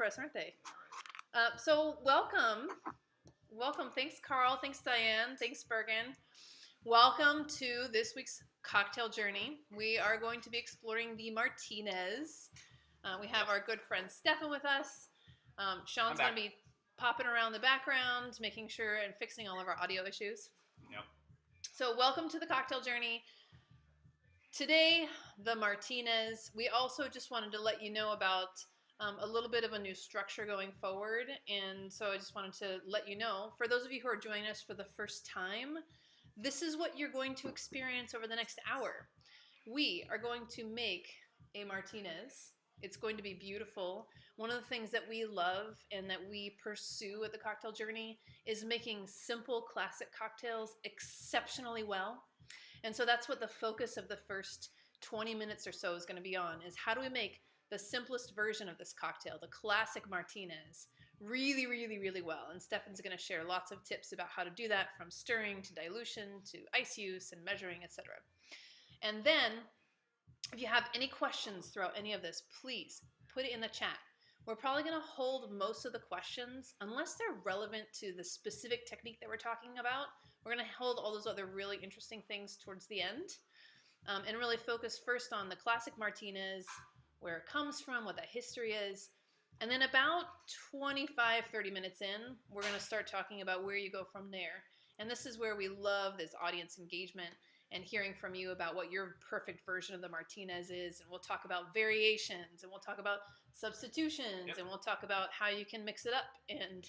for us, aren't they? So welcome. Thanks, Carl. Thanks, Diane. Thanks, Bergen. Welcome to this week's cocktail journey. We are going to be exploring the Martinez. We have our good friend Stephen with us. Sean's going to be popping around the background, making sure and fixing all of our audio issues. Yep. So welcome to the cocktail journey. Today, the Martinez. We also just wanted to let you know about a little bit of a new structure going forward. And so I just wanted to let you know, for those of you who are joining us for the first time, this is what you're going to experience over the next hour. We are going to make a Martinez. It's going to be beautiful. One of the things that we love and that we pursue at the cocktail journey is making simple classic cocktails exceptionally well. And so that's what the focus of the first 20 minutes or so is going to be on, is how do we make the simplest version of this cocktail, the classic Martinez, really, really, really well. And Stefan's going to share lots of tips about how to do that, from stirring to dilution to ice use and measuring, etc. And then, if you have any questions throughout any of this, please put it in the chat. We're probably going to hold most of the questions, unless they're relevant to the specific technique that we're talking about. We're going to hold all those other really interesting things towards the end, and really focus first on the classic Martinez, where it comes from, what that history is. And then about 25, 30 minutes in, we're going to start talking about where you go from there. And this is where we love this audience engagement and hearing from you about what your perfect version of the Martinez is. And we'll talk about variations, and we'll talk about substitutions, and we'll talk about how you can mix it up and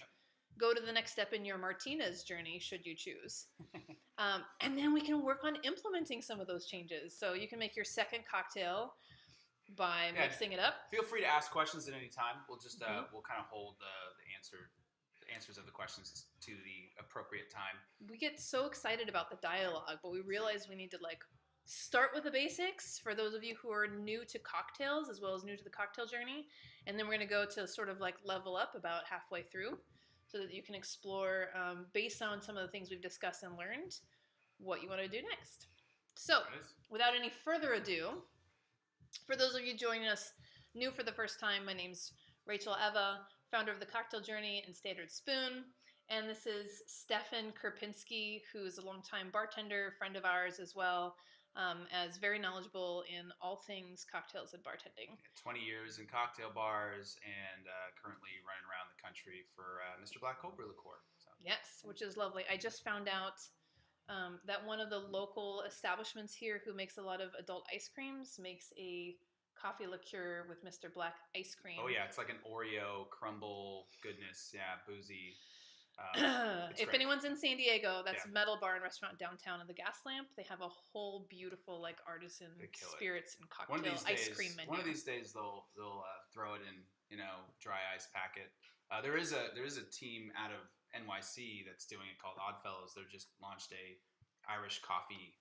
go to the next step in your Martinez journey, should you choose. And then we can work on implementing some of those changes. So you can make your second cocktail by mixing it up. Feel free to ask questions at any time. We'll just we'll kind of hold the answers of the questions to the appropriate time. We get so excited about the dialogue, but we realize we need to start with the basics for those of you who are new to cocktails as well as new to the cocktail journey, and then we're going to go to sort of level up about halfway through, so that you can explore, based on some of the things we've discussed and learned, what you want to do next. So, without any further ado, for those of you joining us new for the first time, my name's Rachel Eva, founder of The Cocktail Journey and Standard Spoon. And this is Stephen Kurpinsky, who's a longtime bartender, friend of ours as well, as very knowledgeable in all things cocktails and bartending. 20 years in cocktail bars, and currently running around the country for Mr. Black Cobra Liqueur. So. Yes, which is lovely. I just found out that one of the local establishments here who makes a lot of adult ice creams makes a coffee liqueur with Mr. Black ice cream. Oh yeah, it's like an Oreo crumble goodness. Yeah, boozy. If anyone's in San Diego, that's Metal Bar and Restaurant downtown in the Gas Lamp. They have a whole beautiful artisan spirits and cocktail ice cream menu. One of these days they'll throw it in dry ice packet. There is a team out of NYC that's doing it called Oddfellows. They've just launched a Irish coffee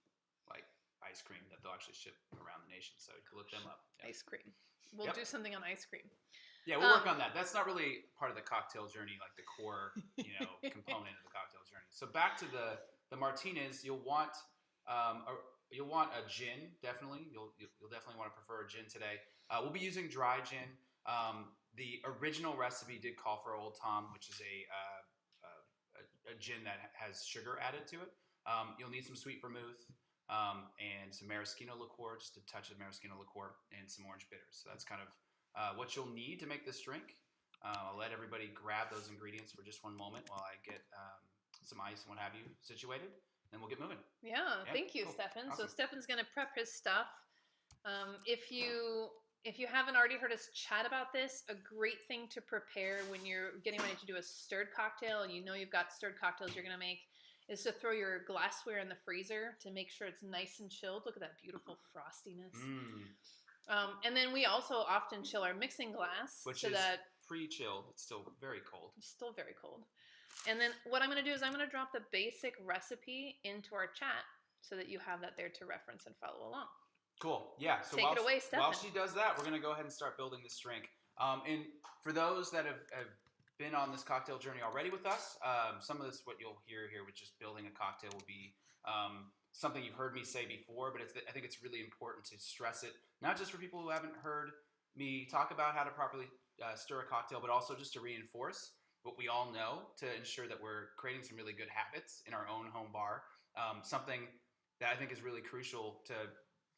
ice cream that they'll actually ship around the nation. So you can look them up. Yep. Ice cream. We'll do something on ice cream. Yeah, we'll work on that. That's not really part of the cocktail journey, the core component of the cocktail journey. So back to the Martinez, you'll want a gin, definitely. You'll definitely want to prefer a gin today. We'll be using dry gin. The original recipe did call for Old Tom, which is a gin that has sugar added to it. You'll need some sweet vermouth and some Maraschino Liqueur, just a touch of Maraschino Liqueur, and some orange bitters. So that's kind of what you'll need to make this drink. I'll let everybody grab those ingredients for just one moment while I get some ice and what have you situated. Then we'll get moving. Yeah, thank you, Stephen. Awesome. So Stephen's going to prep his stuff. If you haven't already heard us chat about this, a great thing to prepare when you're getting ready to do a stirred cocktail and you've got stirred cocktails you're going to make is to throw your glassware in the freezer to make sure it's nice and chilled. Look at that beautiful frostiness. And then we also often chill our mixing glass. Which is pre-chilled. It's still very cold. It's still very cold. And then what I'm going to do is I'm going to drop the basic recipe into our chat so that you have that there to reference and follow along. Cool. Yeah. So Take it away, Stephen. While she does that, we're going to go ahead and start building this drink. And for those that have been on this cocktail journey already with us, some of this, what you'll hear here with just building a cocktail, will be something you've heard me say before, but I think it's really important to stress it, not just for people who haven't heard me talk about how to properly stir a cocktail, but also just to reinforce what we all know to ensure that we're creating some really good habits in our own home bar. Something that I think is really crucial to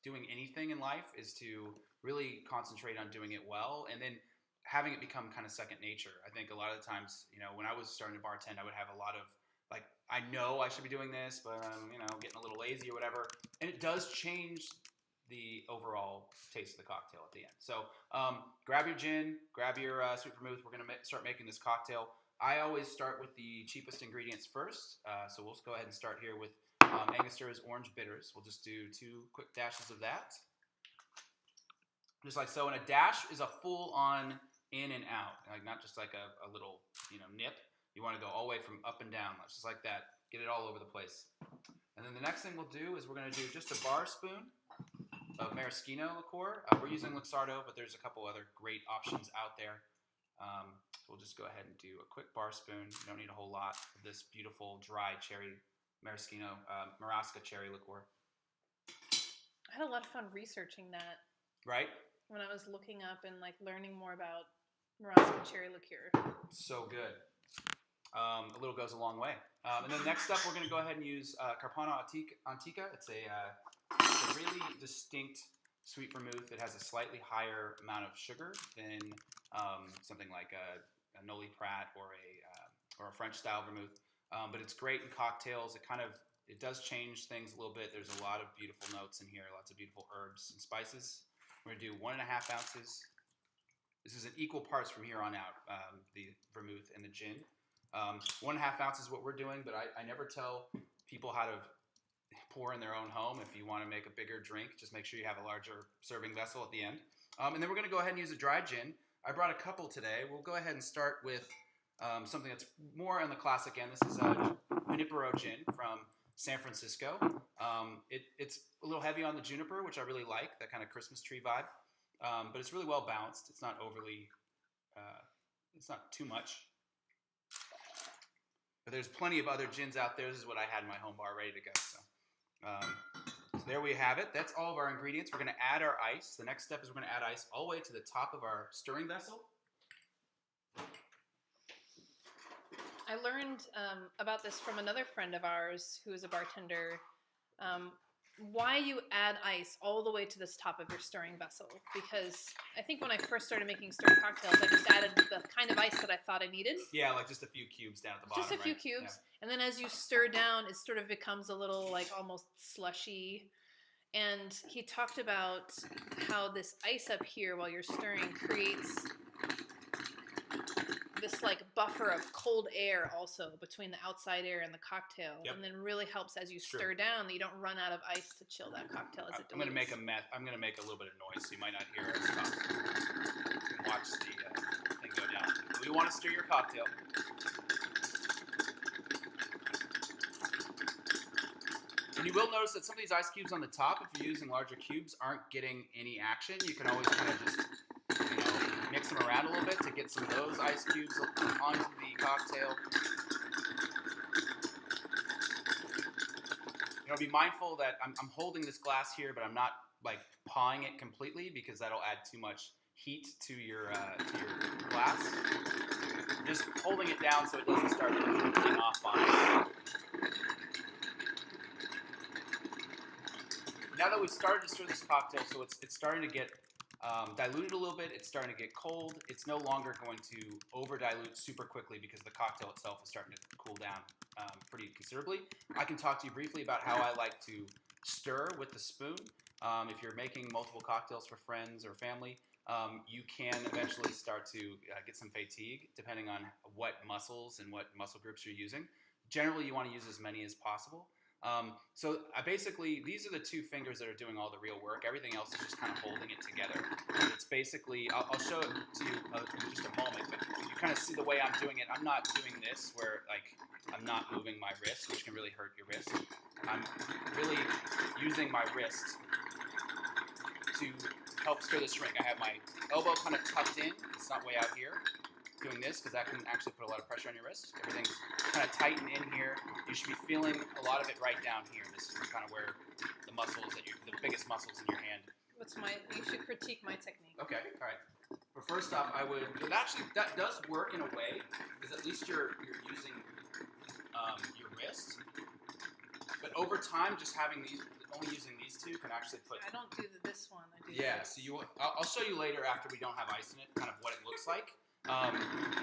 doing anything in life is to really concentrate on doing it well, and then having it become kind of second nature. I think a lot of the times, when I was starting to bartend, I would have a lot of like, I know I should be doing this, but I'm, getting a little lazy or whatever. And it does change the overall taste of the cocktail at the end. So grab your gin, grab your sweet vermouth. We're going to start making this cocktail. I always start with the cheapest ingredients first. So we'll just go ahead and start here with Angostura Orange Bitters. We'll just do 2 quick dashes of that. Just like so. And a dash is a full-on in and out, like not just like a little nip. You want to go all the way from up and down, just like that. Get it all over the place. And then the next thing we'll do is we're going to do just a bar spoon of Maraschino Liqueur. We're using Luxardo, but there's a couple other great options out there. We'll just go ahead and do a quick bar spoon. You don't need a whole lot of this beautiful dry cherry Maraschino, Marasca cherry liqueur. I had a lot of fun researching that. Right? When I was looking up and learning more about Marasca cherry liqueur. So good. A little goes a long way. And then next up, we're going to go ahead and use Carpano Antica. It's a really distinct sweet vermouth. It has a slightly higher amount of sugar than something like a Noli Prat or a French style vermouth. But it's great in cocktails. It does change things a little bit. There's a lot of beautiful notes in here, lots of beautiful herbs and spices. We're going to do 1.5 ounces. This is in equal parts from here on out, the vermouth and the gin. 1.5 ounces is what we're doing, but I never tell people how to pour in their own home. If you want to make a bigger drink, just make sure you have a larger serving vessel at the end. And then we're going to go ahead and use a dry gin. I brought a couple today. We'll go ahead and start with something that's more on the classic end. This is a Junipero gin from San Francisco. It's a little heavy on the juniper, which I really like, that kind of Christmas tree vibe. But it's really well balanced. It's not overly, it's not too much. But there's plenty of other gins out there. This is what I had in my home bar ready to go. So there we have it. That's all of our ingredients. We're going to add our ice. The next step is we're going to add ice all the way to the top of our stirring vessel. I learned about this from another friend of ours who is a bartender. Why you add ice all the way to this top of your stirring vessel, because I think when I first started making stirring cocktails, I just added the kind of ice that I thought I needed. Yeah, like just a few cubes down at the bottom. Just a few cubes. Yeah. And then as you stir down, it sort of becomes a little almost slushy. And he talked about how this ice up here while you're stirring creates this buffer of cold air also between the outside air and the cocktail. Yep. And then really helps as you stir down that you don't run out of ice to chill that cocktail as it dilutes. I'm going to make I'm going to make a little bit of noise, so you might not hear us talk. You can watch the thing go down. You want to stir your cocktail. And you will notice that some of these ice cubes on the top, if you're using larger cubes, aren't getting any action. You can always kind of just mix them around a little bit to get some of those ice cubes onto the cocktail. Be mindful that I'm holding this glass here, but I'm not pawing it completely because that'll add too much heat to your glass. Just holding it down so it doesn't start drifting off on it. Now that we've started to stir this cocktail, so it's starting to get diluted a little bit. It's starting to get cold. It's no longer going to over dilute super quickly because the cocktail itself is starting to cool down pretty considerably. I can talk to you briefly about how I like to stir with the spoon. If you're making multiple cocktails for friends or family, you can eventually start to get some fatigue depending on what muscles and what muscle groups you're using. Generally, you want to use as many as possible. So basically, these are the two fingers that are doing all the real work. Everything else is just kind of holding it together. It's basically, I'll show it to you in just a moment, but you kind of see the way I'm doing it. I'm not doing this where I'm not moving my wrist, which can really hurt your wrist. I'm really using my wrist to help stir this drink. I have my elbow kind of tucked in. It's not way out here. Doing this because that can actually put a lot of pressure on your wrist. Everything's kind of tightened in here. You should be feeling a lot of it right down here. This is kind of where the muscles the biggest muscles in your hand. You should critique my technique. Okay, all right. But first off, that does work in a way, because at least you're using your wrist. But over time, just only using these two can actually put. I don't do this one. I do. Yeah. This. So I'll show you later after we don't have ice in it, kind of what it looks like.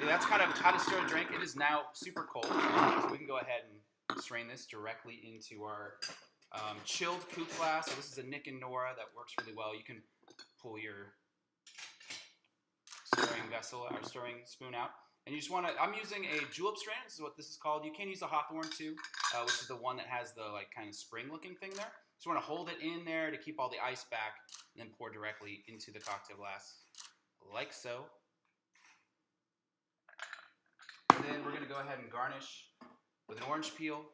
That's kind of how to stir a drink. It is now super cold, so we can go ahead and strain this directly into our chilled coupe glass. So this is a Nick and Nora that works really well. You can pull your stirring vessel or stirring spoon out, and you just want to. I'm using a julep strain. This is what this is called. You can use a Hawthorne too, which is the one that has the like kind of spring-looking thing there. Just want to hold it in there to keep all the ice back, and then pour directly into the cocktail glass, like so. And then we're going to go ahead and garnish with an orange peel.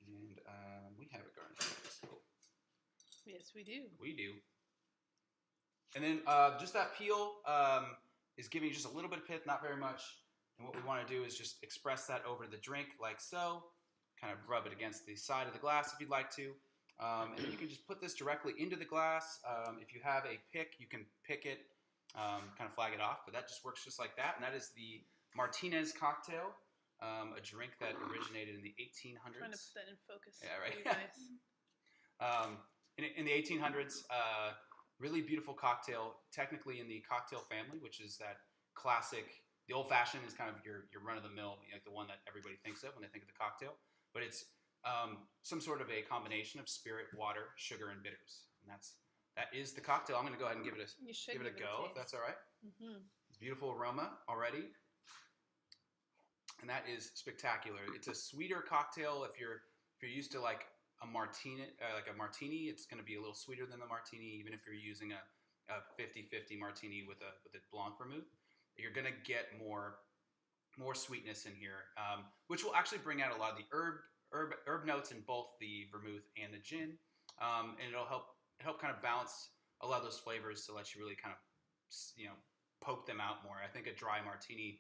And we have it garnished. So Yes, we do. we do. And then just that peel is giving you just a little bit of pith, not very much. And what we want to do is just express that over the drink like so. Kind of rub it against the side of the glass if you'd like to. And then you can just put this directly into the glass. If you have a pick, you can pick it, kind of flag it off. But that just works just like that. And that is the Martinez cocktail, a drink that originated in the 1800s. Trying to put that in focus. Yeah, right. For you guys. In the 1800s, really beautiful cocktail, technically in the cocktail family, which is that classic. The old-fashioned is kind of your run-of-the-mill, like the one that everybody thinks of when they think of the cocktail. But it's some sort of a combination of spirit, water, sugar, and bitters. And that is the cocktail. I'm going to go ahead and give it a go, if that's all right. Mm-hmm. It's beautiful aroma already. And that is spectacular. It's a sweeter cocktail. If you're used to like a martini, it's going to be a little sweeter than the martini. Even if you're using a 50-50 martini with a blanc vermouth, you're going to get more sweetness in here, which will actually bring out a lot of the herb notes in both the vermouth and the gin, and it'll help kind of balance a lot of those flavors to let you really kind of poke them out more. I think a dry martini.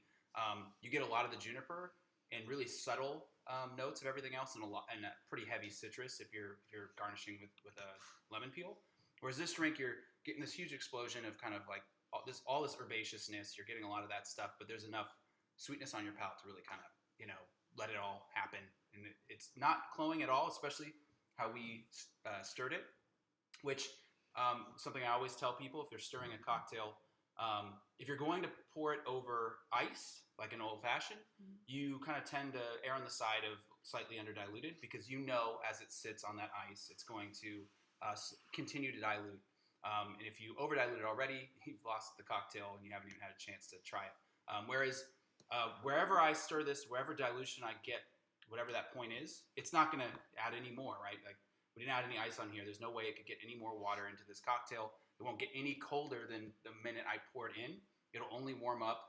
You get a lot of the juniper and really subtle notes of everything else, and a pretty heavy citrus if you're garnishing with a lemon peel. Whereas this drink, you're getting this huge explosion of kind of like all this herbaceousness. You're getting a lot of that stuff, but there's enough sweetness on your palate to really kind of let it all happen. And it's not cloying at all, especially how we stirred it. Which something I always tell people if they're stirring a cocktail. If you're going to pour it over ice, like an old-fashioned, you kind of tend to err on the side of slightly under-diluted because as it sits on that ice, it's going to continue to dilute. And if you over-dilute it already, you've lost the cocktail and you haven't even had a chance to try it. Whereas wherever I stir this, wherever dilution I get, whatever that point is, it's not going to add any more, right? Like we didn't add any ice on here. There's no way it could get any more water into this cocktail. It won't get any colder than the minute I pour it in. It'll only warm up.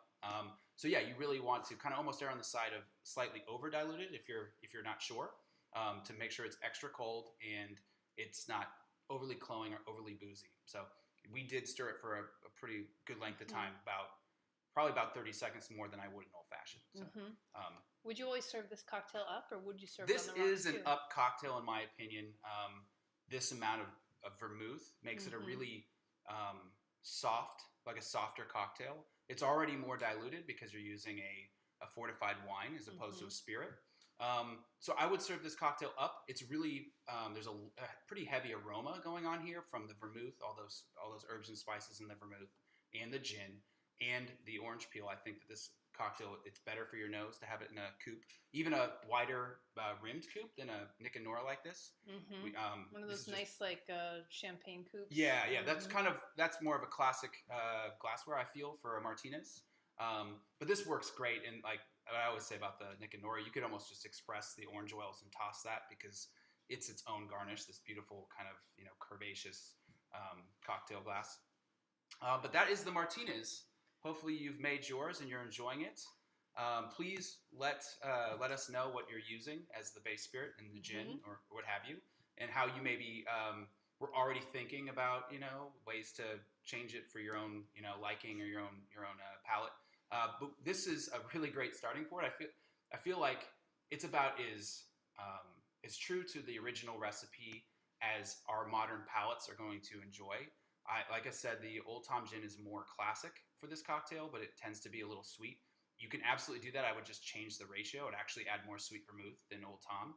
So yeah, you really want to kind of almost err on the side of slightly over diluted if you're not sure, to make sure it's extra cold and it's not overly cloying or overly boozy. So we did stir it for a pretty good length of time, probably about 30 seconds more than I would an old fashioned. So, would you always serve this cocktail up, or would you serve this it on the rocks is an too? up cocktail in my opinion. This amount of vermouth makes it a really soft, like a softer cocktail. It's already more diluted because you're using a fortified wine as opposed to a spirit. So I would serve this cocktail up. It's really there's a pretty heavy aroma going on here from the vermouth, all those herbs and spices in the vermouth and the gin and the orange peel. I think that this cocktail, it's better for your nose to have it in a coupe, even a wider rimmed coupe than a Nick and Nora like this. One of those nice like champagne coupes. Yeah, that's more of a classic glassware I feel for a Martinez. But this works great, and like I always say about the Nick and Nora, you could almost just express the orange oils and toss that because it's its own garnish, this beautiful kind of curvaceous cocktail glass. But that is the Martinez. Hopefully you've made yours and you're enjoying it. Please let us know what you're using as the base spirit in the gin or what have you, and how you maybe were already thinking about ways to change it for your own liking or your own palate. But this is a really great starting point. I feel like it's about as true to the original recipe as our modern palates are going to enjoy. Like I said, the Old Tom gin is more classic for this cocktail, but it tends to be a little sweet. You can absolutely do that. I would just change the ratio and actually add more sweet vermouth than Old Tom.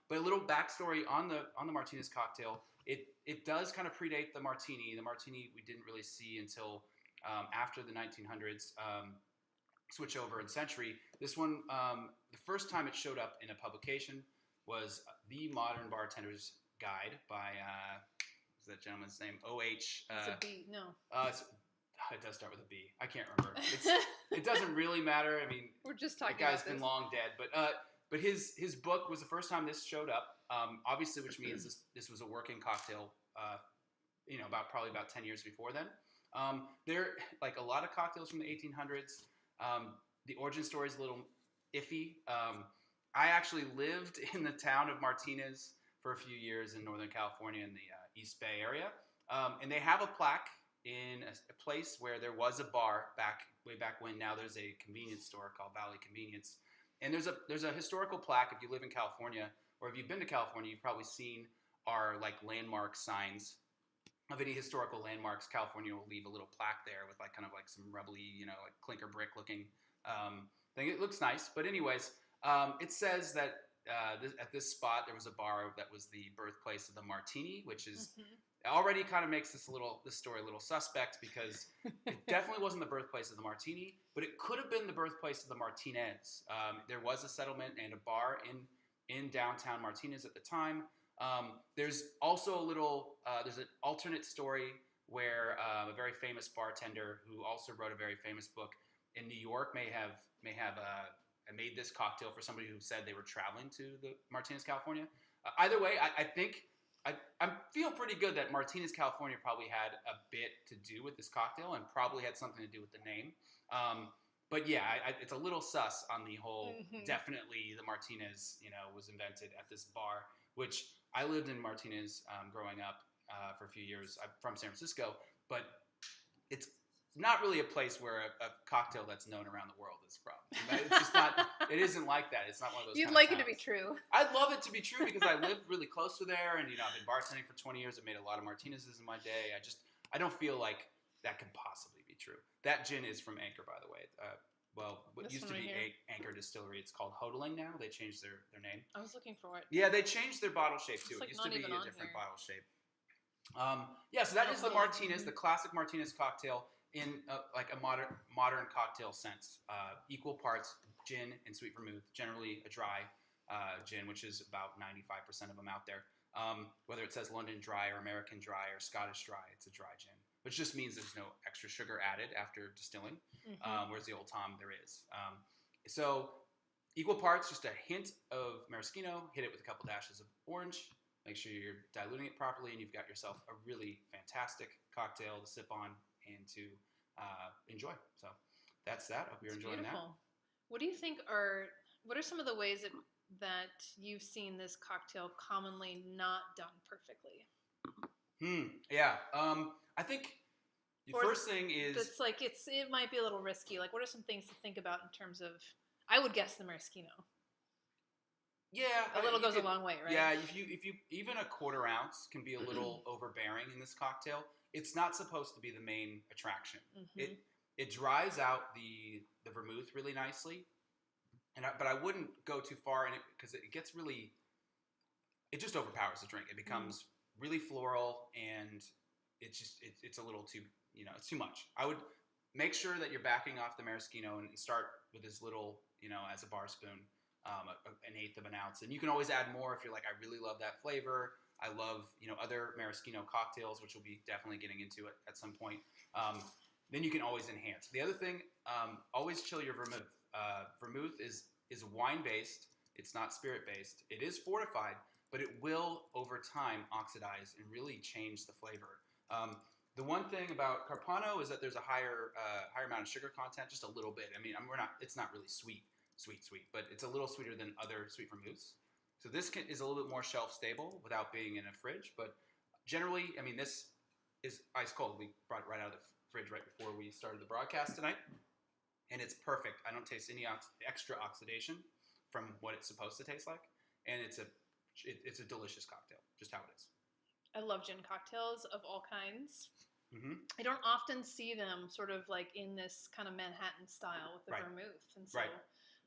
But a little backstory on the Martinez cocktail. It does kind of predate the Martini. The Martini we didn't really see until after the 1900s. Switch over in century. This one, the first time it showed up in a publication was The Modern Bartender's Guide by, what's that gentleman's name? O.H. It's a B, no. It does start with a B. I can't remember. It doesn't really matter. I mean, we're just talking the guy's about this. been long dead. But his book was the first time this showed up, obviously, which means this was a working cocktail, probably about 10 years before then. There, like a lot of cocktails from the 1800s, the origin story is a little iffy. I actually lived in the town of Martinez for a few years in Northern California in the East Bay area. And they have a plaque in a place where there was a bar way back when. Now there's a convenience store called Valley Convenience. And there's a historical plaque. If you live in California, or if you've been to California, you've probably seen our like landmark signs of any historical landmarks. California will leave a little plaque there with like kind of like some rubbly, like clinker brick looking thing. It looks nice. But anyways, it says that at this spot there was a bar that was the birthplace of the Martini, which is already kind of makes this story a little suspect, because it definitely wasn't the birthplace of the Martini, but it could have been the birthplace of the Martinez. There was a settlement and a bar in downtown Martinez at the time. There's also there's an alternate story where a very famous bartender who also wrote a very famous book in New York may have made this cocktail for somebody who said they were traveling to the Martinez, California. Either way, I think I feel pretty good that Martinez, California probably had a bit to do with this cocktail and probably had something to do with the name. But yeah, it's a little sus on the whole. Definitely the Martinez, was invented at this bar, which I lived in Martinez growing up for a few years. I'm from San Francisco, but it's not really a place where a cocktail that's known around the world is from. It's just not. It isn't like that. It's not one of those. You'd kind like of it to be true. I'd love it to be true because I lived really close to there, and I've been bartending for 20 years. I've made a lot of Martinez's in my day. I don't feel like that could possibly be true. That gin is from Anchor, by the way. What This used one to be right Anchor Distillery, it's called Hodling now. They changed their name. I was looking for it. Yeah, they changed their bottle shape too. It's It used to be a not even on different here. bottle shape. So that is the Martinez, the classic Martinez cocktail in like a modern cocktail sense. Equal parts gin and sweet vermouth, generally a dry gin, which is about 95% of them out there. Whether it says London Dry or American Dry or Scottish Dry, it's a dry gin, which just means there's no extra sugar added after distilling, whereas the Old Tom there is. So equal parts, just a hint of maraschino, hit it with a couple dashes of orange. Make sure you're diluting it properly, and you've got yourself a really fantastic cocktail to sip on and to enjoy. So that's that. Hope you're enjoying beautiful. that. What do you think what are some of the ways that you've seen this cocktail commonly not done perfectly? Yeah. I think the first thing is it's like it might be a little risky. Like, what are some things to think about in terms of? I would guess the maraschino. Yeah, a little goes a long way, right? Yeah, if you even a quarter ounce can be a little overbearing in this cocktail. It's not supposed to be the main attraction. It dries out the vermouth really nicely, but I wouldn't go too far in it because it gets really. It just overpowers the drink. It becomes really floral, and it's a little too it's too much. I would make sure that you're backing off the maraschino and start with as little as a bar spoon. An eighth of an ounce, and you can always add more if you're like, I really love that flavor. I love other maraschino cocktails, which we'll be definitely getting into it at some point. Then you can always enhance. The other thing, always chill your vermouth. Vermouth is wine based. It's not spirit based. It is fortified, but it will over time oxidize and really change the flavor. The one thing about Carpano is that there's a higher amount of sugar content, just a little bit. I mean, it's not really sweet, but it's a little sweeter than other sweet vermouths. So this is a little bit more shelf stable without being in a fridge. But generally, I mean, this is ice cold. We brought it right out of the fridge right before we started the broadcast tonight, and it's perfect. I don't taste any extra oxidation from what it's supposed to taste like, and it's a delicious cocktail, just how it is. I love gin cocktails of all kinds. Mm-hmm. I don't often see them sort of like in this kind of Manhattan style with the Right. vermouth, and so Right.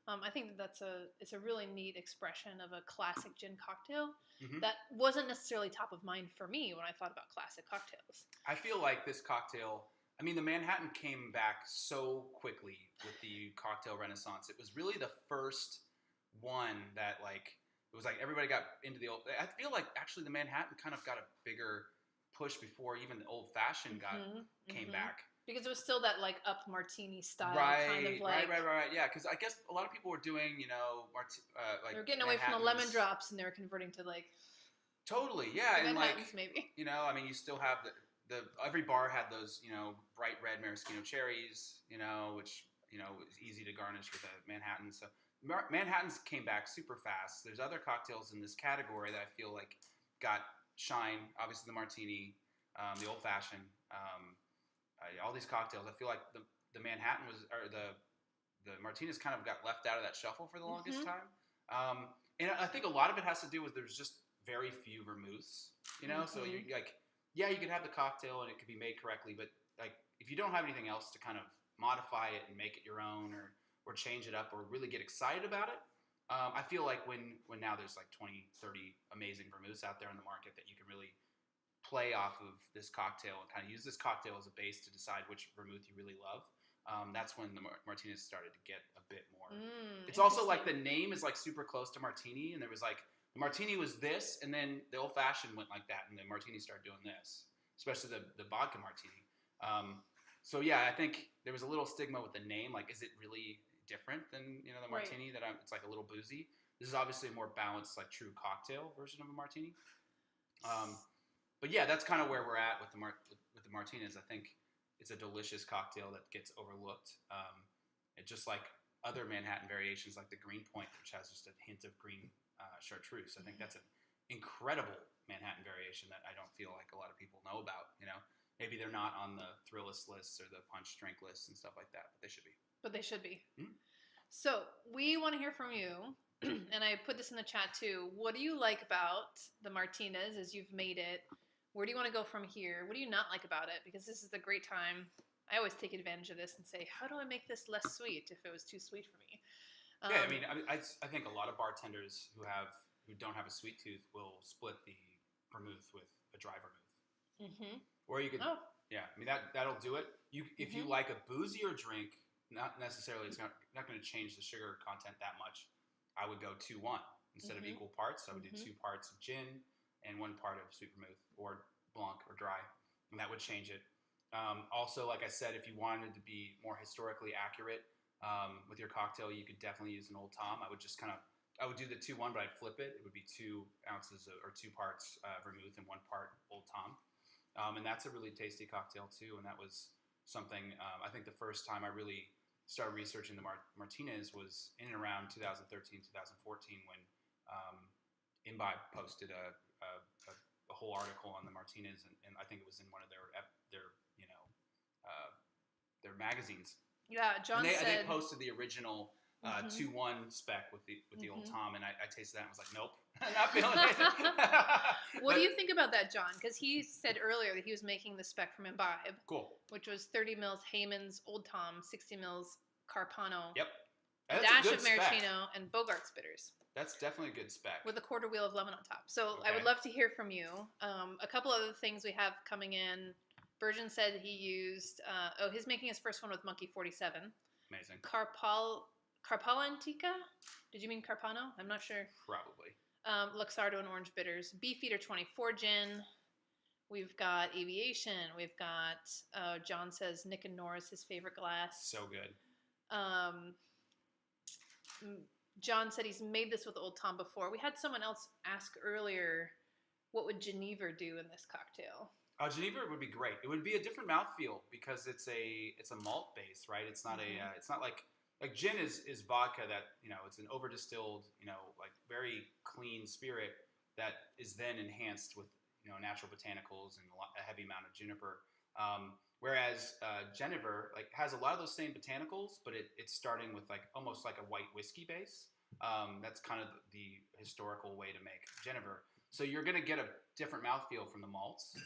I think that it's a really neat expression of a classic gin cocktail Mm-hmm. that wasn't necessarily top of mind for me when I thought about classic cocktails. I feel like this cocktail. I mean, the Manhattan came back so quickly with the cocktail renaissance. It was really the first one that like it was like everybody got into the old. I feel like actually the Manhattan kind of got a bigger push before even the old fashioned came back. Because it was still that like up martini style Right, kind of like right. Yeah, because I guess a lot of people were doing, like they were getting away from the lemon Manhattans. drops and they were converting to like Totally, yeah, the and like Manhattans maybe. I mean, you still have the every bar had those bright red maraschino cherries, which was easy to garnish with a Manhattan. So Manhattans came back super fast. There's other cocktails in this category that I feel like got shine. Obviously, the martini, the old fashioned. All these cocktails, I feel like the Manhattan or the Martinez kind of got left out of that shuffle for the longest time. And I think a lot of it has to do with there's just very few vermouths, so you like, yeah, you could have the cocktail and it could be made correctly, but like if you don't have anything else to kind of modify it and make it your own or change it up or really get excited about it, I feel like when now there's like 20, 30 amazing vermouths out there in the market that you can really play off of this cocktail and kind of use this cocktail as a base to decide which vermouth you really love. That's when the Martinez started to get a bit more. It's also like the name is like super close to Martini, and there was like the Martini was this, and then the old fashioned went like that, and the Martini started doing this, especially the vodka Martini. So yeah, I think there was a little stigma with the name. Like, is it really different than the Martini it's like a little boozy? This is obviously a more balanced, like true cocktail version of a Martini. But yeah, that's kind of where we're at with the Martinez. I think it's a delicious cocktail that gets overlooked. It just like other Manhattan variations, like the Green Point, which has just a hint of green chartreuse. I think that's an incredible Manhattan variation that I don't feel like a lot of people know about. Maybe they're not on the Thrillist lists or the Punch drink lists and stuff like that, but they should be. So we want to hear from you. And I put this in the chat too. What do you like about the Martinez as you've made it? Where do you want to go from here? What do you not like about it? Because this is a great time. I always take advantage of this and say, how do I make this less sweet if it was too sweet for me? Yeah, I mean, I think a lot of bartenders who don't have a sweet tooth will split the vermouth with a dry vermouth. Mm-hmm. Or you could, yeah, I mean that'll do it. If you like a boozier drink, not necessarily, it's not going to change the sugar content that much. I would go 2-1 instead of equal parts. I would do 2 parts of gin and 1 part of sweet vermouth or blanc or dry, and that would change it. Also, like I said, if you wanted to be more historically accurate with your cocktail, you could definitely use an Old Tom. I would just I would do the 2-1, but I'd flip it. It would be 2 ounces or 2 parts vermouth and 1 part Old Tom. And that's a really tasty cocktail too. And that was something, I think the first time I really started researching the Martinez was in and around 2013, 2014 when Imbibe posted a whole article on the Martinez, and I think it was in one of their magazines. Yeah, John said they said posted the original 2-1 spec with the Old Tom, and I tasted that and was like, nope, I'm not feeling it. What do you think about that, John? Because he said earlier that he was making the spec from Imbibe. Cool. Which was 30 mils Heyman's Old Tom, 60 mils Carpano. Yep. A dash of Maraschino and Bogart's bitters. That's definitely a good spec. With a quarter wheel of lemon on top. So I would love to hear from you. A couple other things we have coming in. Bergen said he used, he's making his first one with Monkey 47. Amazing. Carpalantica? Did you mean Carpano? I'm not sure. Probably. Luxardo and Orange Bitters. Beefeater 24 gin. We've got Aviation. We've got, John says Nick and Norris, his favorite glass. So good. John said he's made this with Old Tom before. We had someone else ask earlier, what would Geneva do in this cocktail? Geneva would be great. It would be a different mouthfeel because it's a malt base, right? It's not it's not like gin is vodka that, it's an over distilled, like very clean spirit that is then enhanced with, natural botanicals and a heavy amount of juniper. Whereas Genever has a lot of those same botanicals, but it's starting with almost like a white whiskey base. That's kind of the historical way to make Genever. So you're going to get a different mouthfeel from the malts.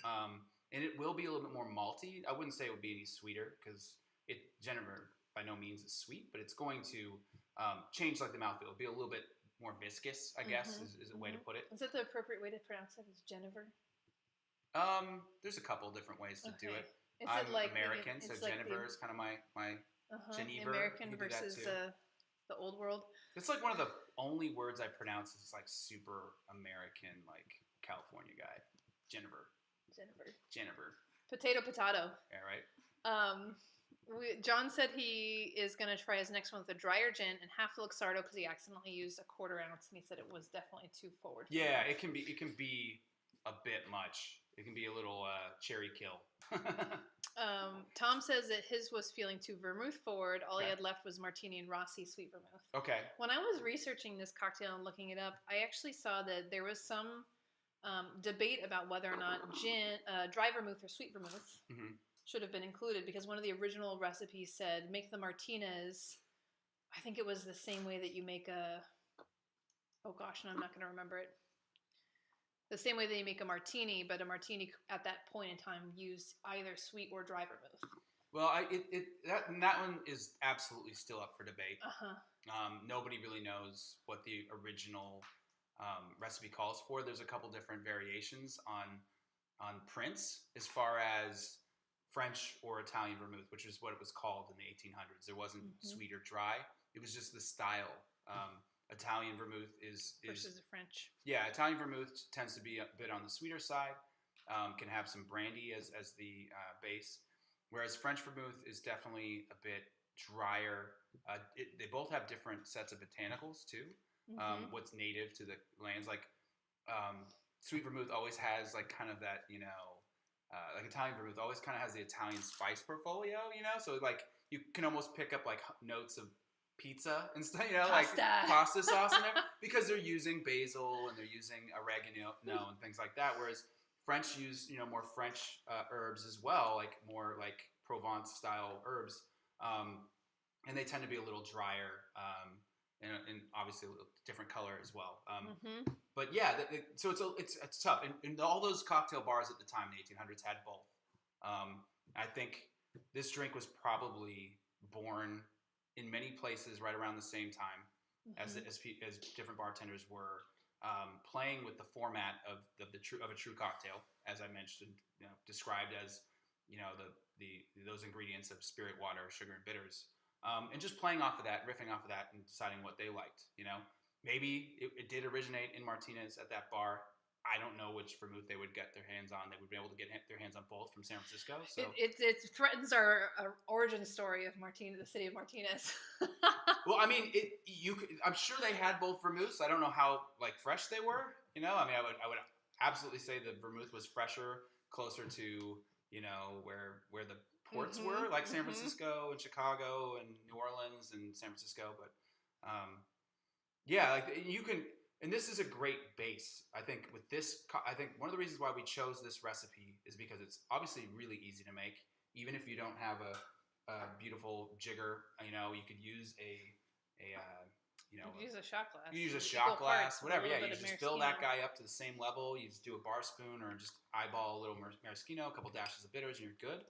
And it will be a little bit more malty. I wouldn't say it would be any sweeter because Jennifer by no means is sweet, but it's going to change like the mouthfeel. It'll be a little bit more viscous, I guess, is a way to put it. Is that the appropriate way to pronounce it? Is Jennifer? There's a couple different ways to do it. Is I'm it like American, so like Jennifer is kind of my Geneva. American versus the old world. It's like one of the only words I pronounce is like super American, like California guy. Jennifer. Potato. Yeah, right. John said he is going to try his next one with a drier gin and half the Luxardo because he accidentally used a quarter ounce, and he said it was definitely too forward. Yeah, it can be a bit much. It can be a little cherry kill. Tom says that his was feeling too vermouth forward. All he had left was Martini and Rossi sweet vermouth. Okay. When I was researching this cocktail and looking it up, I actually saw that there was some debate about whether or not dry vermouth or sweet vermouth should have been included, because one of the original recipes said make the Martinez. I think it was the same way that you make oh gosh, and I'm not going to remember it. The same way that you make a Martini, but a Martini at that point in time used either sweet or dry vermouth. Well, that one is absolutely still up for debate. Nobody really knows what the original recipe calls for. There's a couple different variations on prints as far as French or Italian vermouth, which is what it was called in the 1800s. There wasn't sweet or dry. It was just the style. Italian vermouth is versus the French. Yeah, Italian vermouth tends to be a bit on the sweeter side. Can have some brandy as the base, whereas French vermouth is definitely a bit drier. They both have different sets of botanicals too. What's native to the lands, like sweet vermouth always has like kind of that, like Italian vermouth always kind of has the Italian spice portfolio, so like you can almost pick up like notes of pizza and stuff, like pasta sauce in there, because they're using basil and they're using oregano and things like that, whereas French use more French herbs as well, like more like Provence style herbs, and they tend to be a little drier, and obviously a little different color as well. But yeah, so it's tough, and all those cocktail bars at the time in the 1800s had both. I think this drink was probably born in many places right around the same time as different bartenders were playing with the format of a true cocktail, as I mentioned, described as those ingredients of spirit, water, sugar, and bitters, and just playing off of that, riffing off of that, and deciding what they liked. Maybe it did originate in Martinez at that bar. I don't know which vermouth they would get their hands on. They would be able to get their hands on both from San Francisco. So it threatens our origin story of the city of Martinez. Well, I mean, I'm sure they had both vermouths. I don't know how fresh they were. I would absolutely say the vermouth was fresher, closer to where the ports were, like San Francisco and Chicago and New Orleans and San Francisco. But yeah, you can. And this is a great base. I think with this, one of the reasons why we chose this recipe is because it's obviously really easy to make. Even if you don't have a beautiful jigger, you could use use a shot glass. You use a shot glass, whatever. Yeah, you just fill that guy up to the same level. You just do a bar spoon or just eyeball a little maraschino, a couple dashes of bitters, and you're good.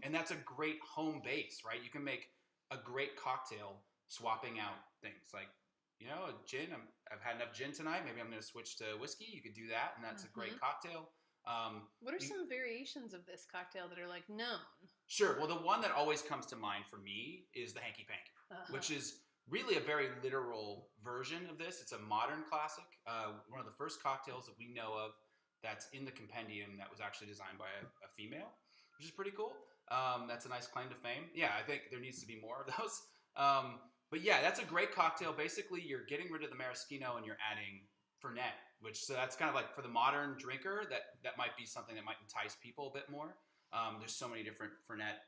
And that's a great home base, right? You can make a great cocktail swapping out things like. A gin. I've had enough gin tonight. Maybe I'm going to switch to whiskey. You could do that, and that's a great cocktail. What are some variations of this cocktail that are known? Sure. Well, the one that always comes to mind for me is the hanky panky, which is really a very literal version of this. It's a modern classic. One of the first cocktails that we know of that's in the compendium that was actually designed by a female, which is pretty cool. That's a nice claim to fame. Yeah, I think there needs to be more of those. But yeah, that's a great cocktail. Basically, you're getting rid of the maraschino and you're adding Fernet, so that's kind of like for the modern drinker, that might be something that might entice people a bit more. There's so many different Fernet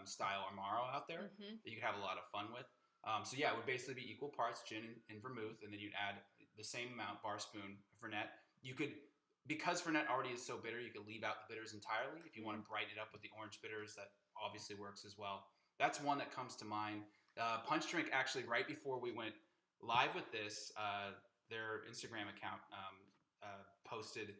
style Amaro out there that you could have a lot of fun with. So yeah, it would basically be equal parts gin and vermouth, and then you'd add the same amount, bar spoon, Fernet. You could, because Fernet already is so bitter, you could leave out the bitters entirely. If you want to brighten it up with the orange bitters, that obviously works as well. That's one that comes to mind. Punch Drink, actually, right before we went live with this, their Instagram account posted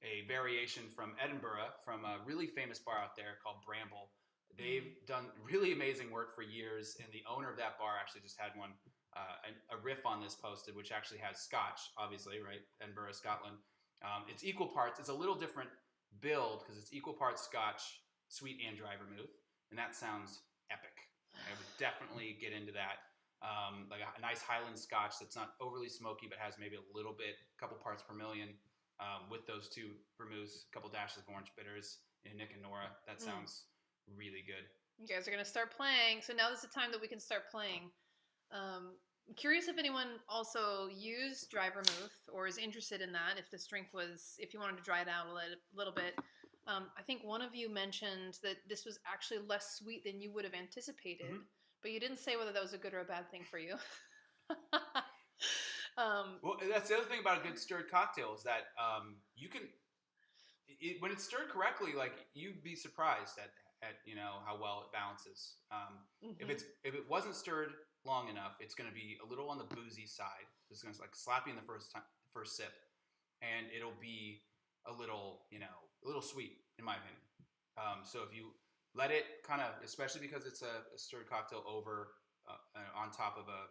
a variation from Edinburgh, from a really famous bar out there called Bramble. They've done really amazing work for years, and the owner of that bar actually just had one, a riff on this posted, which actually has Scotch, obviously, right? Edinburgh, Scotland. It's equal parts. It's a little different build because it's equal parts Scotch, sweet and dry vermouth, and that sounds epic. I would definitely get into that. Like a nice Highland Scotch that's not overly smoky, but has maybe a little bit, a couple parts per million, with those two vermouths, a couple dashes of orange bitters, and Nick and Nora. That sounds really good. You guys are going to start playing. So now is the time that we can start playing. I'm curious if anyone also used dry vermouth or is interested in that, if this drink was, if you wanted to dry it out a little bit. I think one of you mentioned that this was actually less sweet than you would have anticipated, but you didn't say whether that was a good or a bad thing for you. Well, that's the other thing about a good stirred cocktail is that you can, when it's stirred correctly, like you'd be surprised at how well it balances. If it wasn't stirred long enough, it's going to be a little on the boozy side. It's going to like slap you in the first sip, and it'll be a little sweet in my opinion. So if you let it kind of, especially because it's a stirred cocktail over on top of a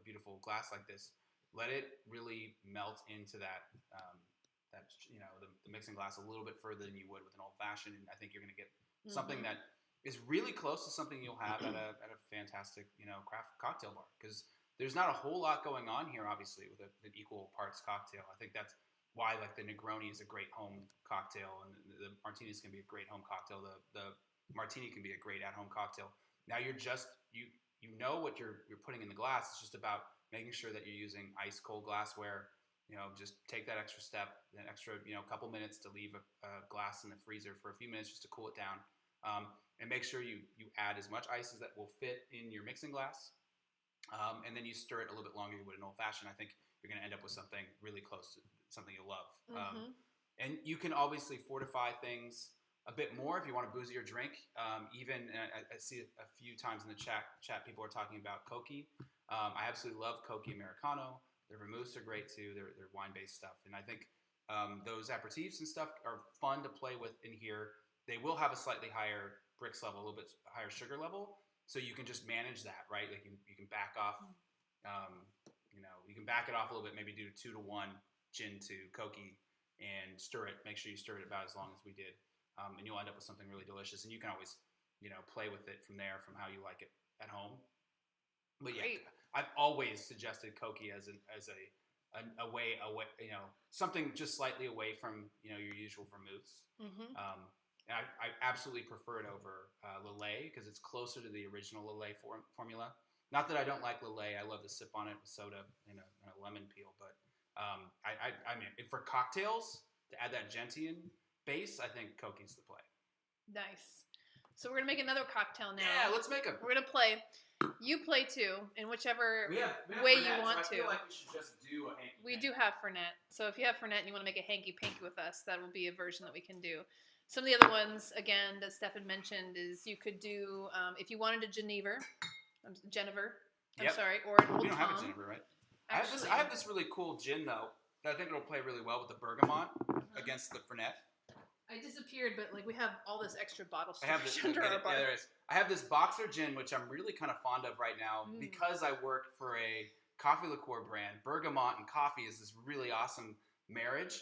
beautiful glass like this, let it really melt into that the mixing glass a little bit further than you would with an old fashioned, and I think you're going to get something that is really close to something you'll have at a fantastic craft cocktail bar, because there's not a whole lot going on here obviously with an equal parts cocktail. I think that's why like the Negroni is a great home cocktail, and the Martinis can be a great home cocktail. The Martini can be a great at-home cocktail. Now you're just you know what you're putting in the glass. It's just about making sure that you're using ice cold glassware. Just take that extra step, an extra couple minutes to leave a glass in the freezer for a few minutes just to cool it down, and make sure you add as much ice as that will fit in your mixing glass, and then you stir it a little bit longer than you would an old fashioned. I think you're going to end up with something really close to something you'll love. And you can obviously fortify things a bit more if you want a boozier drink. Even I see a few times in the chat people are talking about Koki. I absolutely love Koki Americano. Their vermouths are great too. They're wine-based stuff, and I think those aperitifs and stuff are fun to play with in here. They will have a slightly higher Brix level, a little bit higher sugar level, so you can just manage that, right? Like you can back off, you can back it off a little bit, maybe do 2-to-1 gin to Koki and stir it. Make sure you stir it about as long as we did, and you'll end up with something really delicious. And you can always, play with it from there, from how you like it at home. But yeah, great. I've always suggested Koki as a way, something just slightly away from your usual vermouths. And I absolutely prefer it over Lillet because it's closer to the original Lillet formula. Not that I don't like Lillet. I love to sip on it with soda and a lemon peel. But I mean, for cocktails to add that gentian base, I think Koki's the play. Nice. So we're gonna make another cocktail now. Yeah, let's make them. We're gonna play. You play too, in whichever we have way Fernet, you want so I feel like we should just do a hanky. We do have Fernet. So if you have Fernet and you want to make a hanky-panky with us, that will be a version that we can do. Some of the other ones, again, that Stephen mentioned is you could do, if you wanted a Genever, or we don't have a Genever, right? Actually, I have this really cool gin, though, that I think it'll play really well with the bergamot against the Fernet. I disappeared, but we have all this extra bottle storage under our bar. Yeah, there is. I have this boxer gin, which I'm really kind of fond of right now because I work for a coffee liqueur brand. Bergamot and coffee is this really awesome marriage.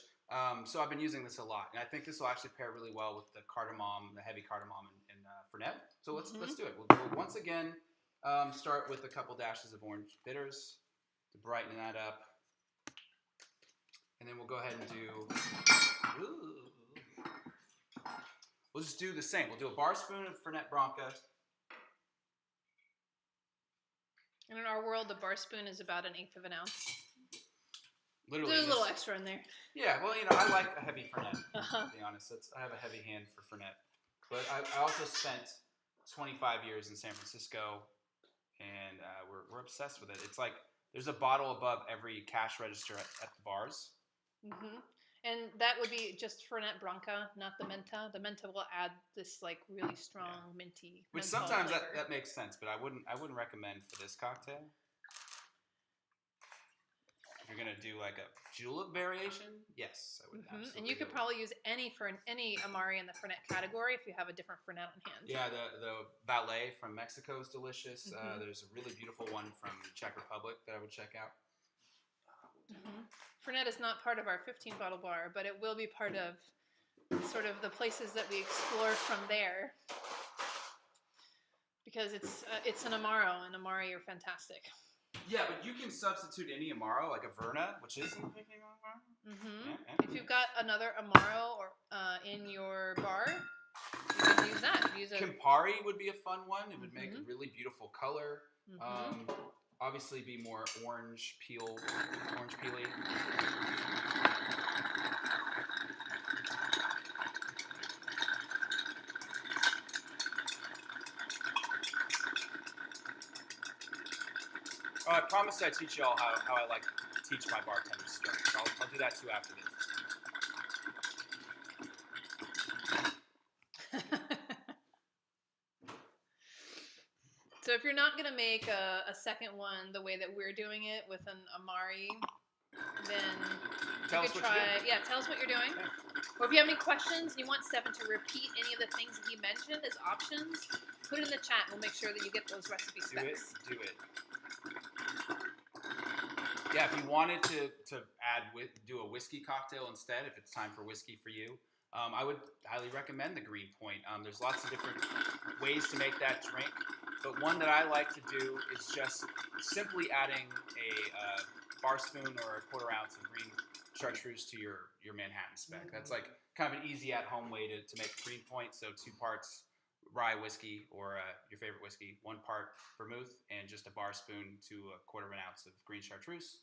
So I've been using this a lot, and I think this will actually pair really well with the cardamom, the heavy cardamom and Fernet. So let's do it. We'll once again start with a couple dashes of orange bitters to brighten that up, and then we'll go ahead and do. We'll just do the same. We'll do a bar spoon of Fernet Branca. And in our world, the bar spoon is about 1/8 of an ounce. Literally, there's a little extra in there. Yeah, well, I like a heavy Fernet, to be honest. I have a heavy hand for Fernet. But I also spent 25 years in San Francisco, and we're obsessed with it. It's like there's a bottle above every cash register at the bars. And that would be just Fernet Branca, not the Menta. The Menta will add this really strong minty. Which sometimes that makes sense, but I wouldn't recommend for this cocktail. you're gonna do like a julep variation, yes, I would. Absolutely. And you could probably use any Amari in the Fernet category if you have a different Fernet on hand. Yeah, the Valet from Mexico is delicious. There's a really beautiful one from the Czech Republic that I would check out. Fernet is not part of our 15-bottle bar, but it will be part of sort of the places that we explore from there. Because it's an Amaro, and Amari are fantastic. Yeah, but you can substitute any Amaro, like a Verna, which is in the If you've got another Amaro or in your bar, you can use that. Campari would be a fun one. It would make a really beautiful color. Obviously, be more orange peely. Oh, I promised I'd teach y'all how I like to teach my bartenders strengths. I'll do that too after this. So if you're not going to make a second one the way that we're doing it with an Amari, then tell us what you're doing. Yeah, tell us what you're doing. Or if you have any questions and you want Stephen to repeat any of the things that he mentioned as options, put it in the chat and we'll make sure that you get those recipe specs. Do it. Yeah, if you wanted to do a whiskey cocktail instead, if it's time for whiskey for you, I would highly recommend the Green Point. There's lots of different ways to make that drink, but one that I like to do is just simply adding a bar spoon or a quarter ounce of green chartreuse to your Manhattan spec. That's like kind of an easy at-home way to make Green Point. So 2 parts rye whiskey or your favorite whiskey, 1 part vermouth, and just a bar spoon to a quarter of an ounce of green chartreuse,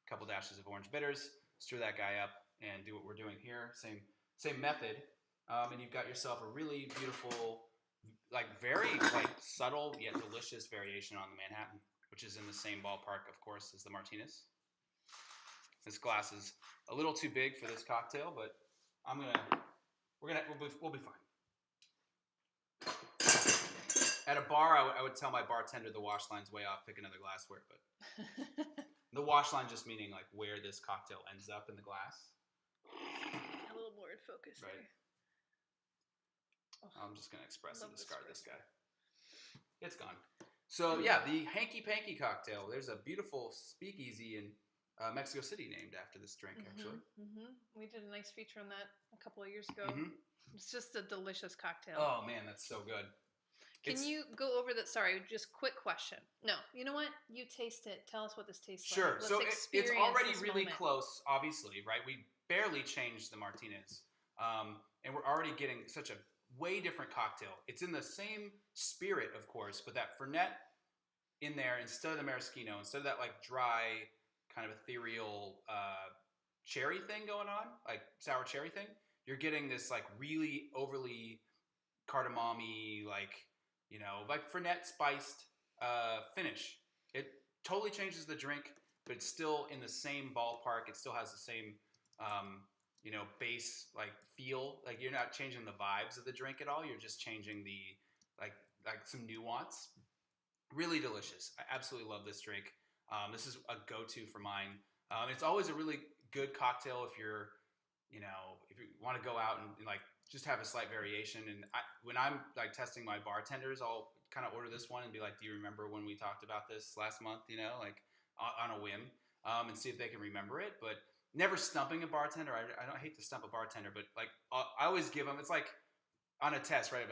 a couple dashes of orange bitters. Stir that guy up and do what we're doing here. Same method, and you've got yourself a really beautiful, very subtle yet delicious variation on the Manhattan, which is in the same ballpark, of course, as the Martinez. This glass is a little too big for this cocktail, but we'll be fine. At a bar, I would tell my bartender the wash line's way off, pick another glassware, but the wash line just meaning like where this cocktail ends up in the glass. A little more in focus right there. I'm just gonna express and discard this guy. It's gone. So yeah, the Hanky Panky cocktail. There's a beautiful speakeasy in Mexico City named after this drink, actually. We did a nice feature on that a couple of years ago. It's just a delicious cocktail. Oh man, that's so good. Can you go over that? Sorry, just quick question. No, you know what? You taste it. Tell us what this tastes like. Sure. So it's already really moment. close, obviously, right? We barely changed the Martinez, and we're already getting such a way different cocktail. It's in the same spirit, of course, but that Fernet in there instead of the Maraschino, instead of that like dry, kind of ethereal cherry thing going on, like sour cherry thing, you're getting this like really overly cardamom-y, like Fernet spiced finish. It totally changes the drink, but it's still in the same ballpark. It still has the same, base like feel. Like you're not changing the vibes of the drink at all. You're just changing the like some nuance. Really delicious. I absolutely love this drink. This is a go-to for mine. It's always a really good cocktail if you want to go out and like just have a slight variation. And when I'm like testing my bartenders, I'll kind of order this one and be like, do you remember when we talked about this last month? On a whim, and see if they can remember it. But never stumping a bartender. I don't hate to stump a bartender, but like I always give them. It's like on a test, right?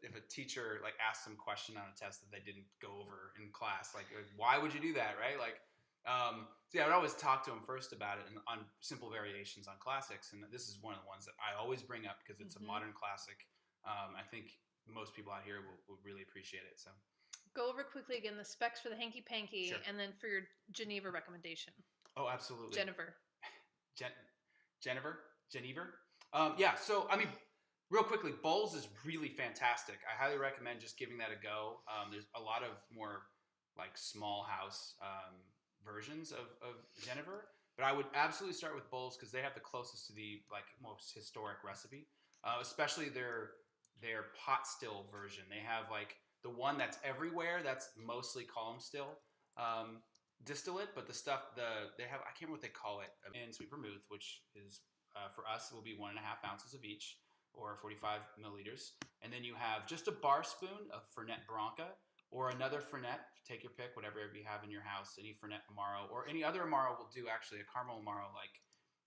If a teacher like asks some question on a test that they didn't go over in class, like why would you do that, right? Like, I would always talk to them first about it and on simple variations on classics. And this is one of the ones that I always bring up because it's a modern classic. I think most people out here will really appreciate it. So go over quickly again the specs for the Hanky Panky, sure. And then for your Geneva recommendation. Oh, absolutely. Jennifer. So I mean, real quickly, Bowls is really fantastic. I highly recommend just giving that a go. There's a lot of more like small house versions of Jennifer, but I would absolutely start with Bowls because they have the closest to the like most historic recipe, especially their pot still version. They have like the one that's everywhere. That's mostly column still. distillate, but the stuff they have, I can't remember what they call it, and sweet vermouth, which is for us will be 1.5 ounces of each, or 45 milliliters, and then you have just a bar spoon of Fernet Branca or another Fernet. Take your pick, whatever you have in your house. Any Fernet Amaro or any other Amaro will do. Actually, a caramel Amaro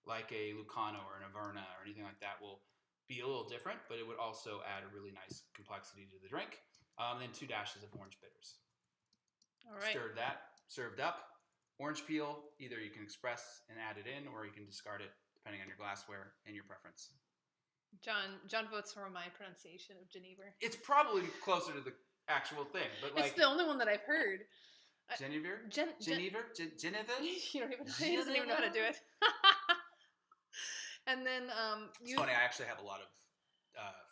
like a Lucano or an Averna or anything like that will be a little different, but it would also add a really nice complexity to the drink. Then 2 dashes of orange bitters. All right. Stirred that, served up. Orange peel, either you can express and add it in, or you can discard it depending on your glassware and your preference. John votes for my pronunciation of Genever. It's probably closer to the actual thing, but like it's the only one that I've heard. Genever? Genever? Genever? You don't even know. He doesn't even know how to do it. And then it's funny. I actually have a lot of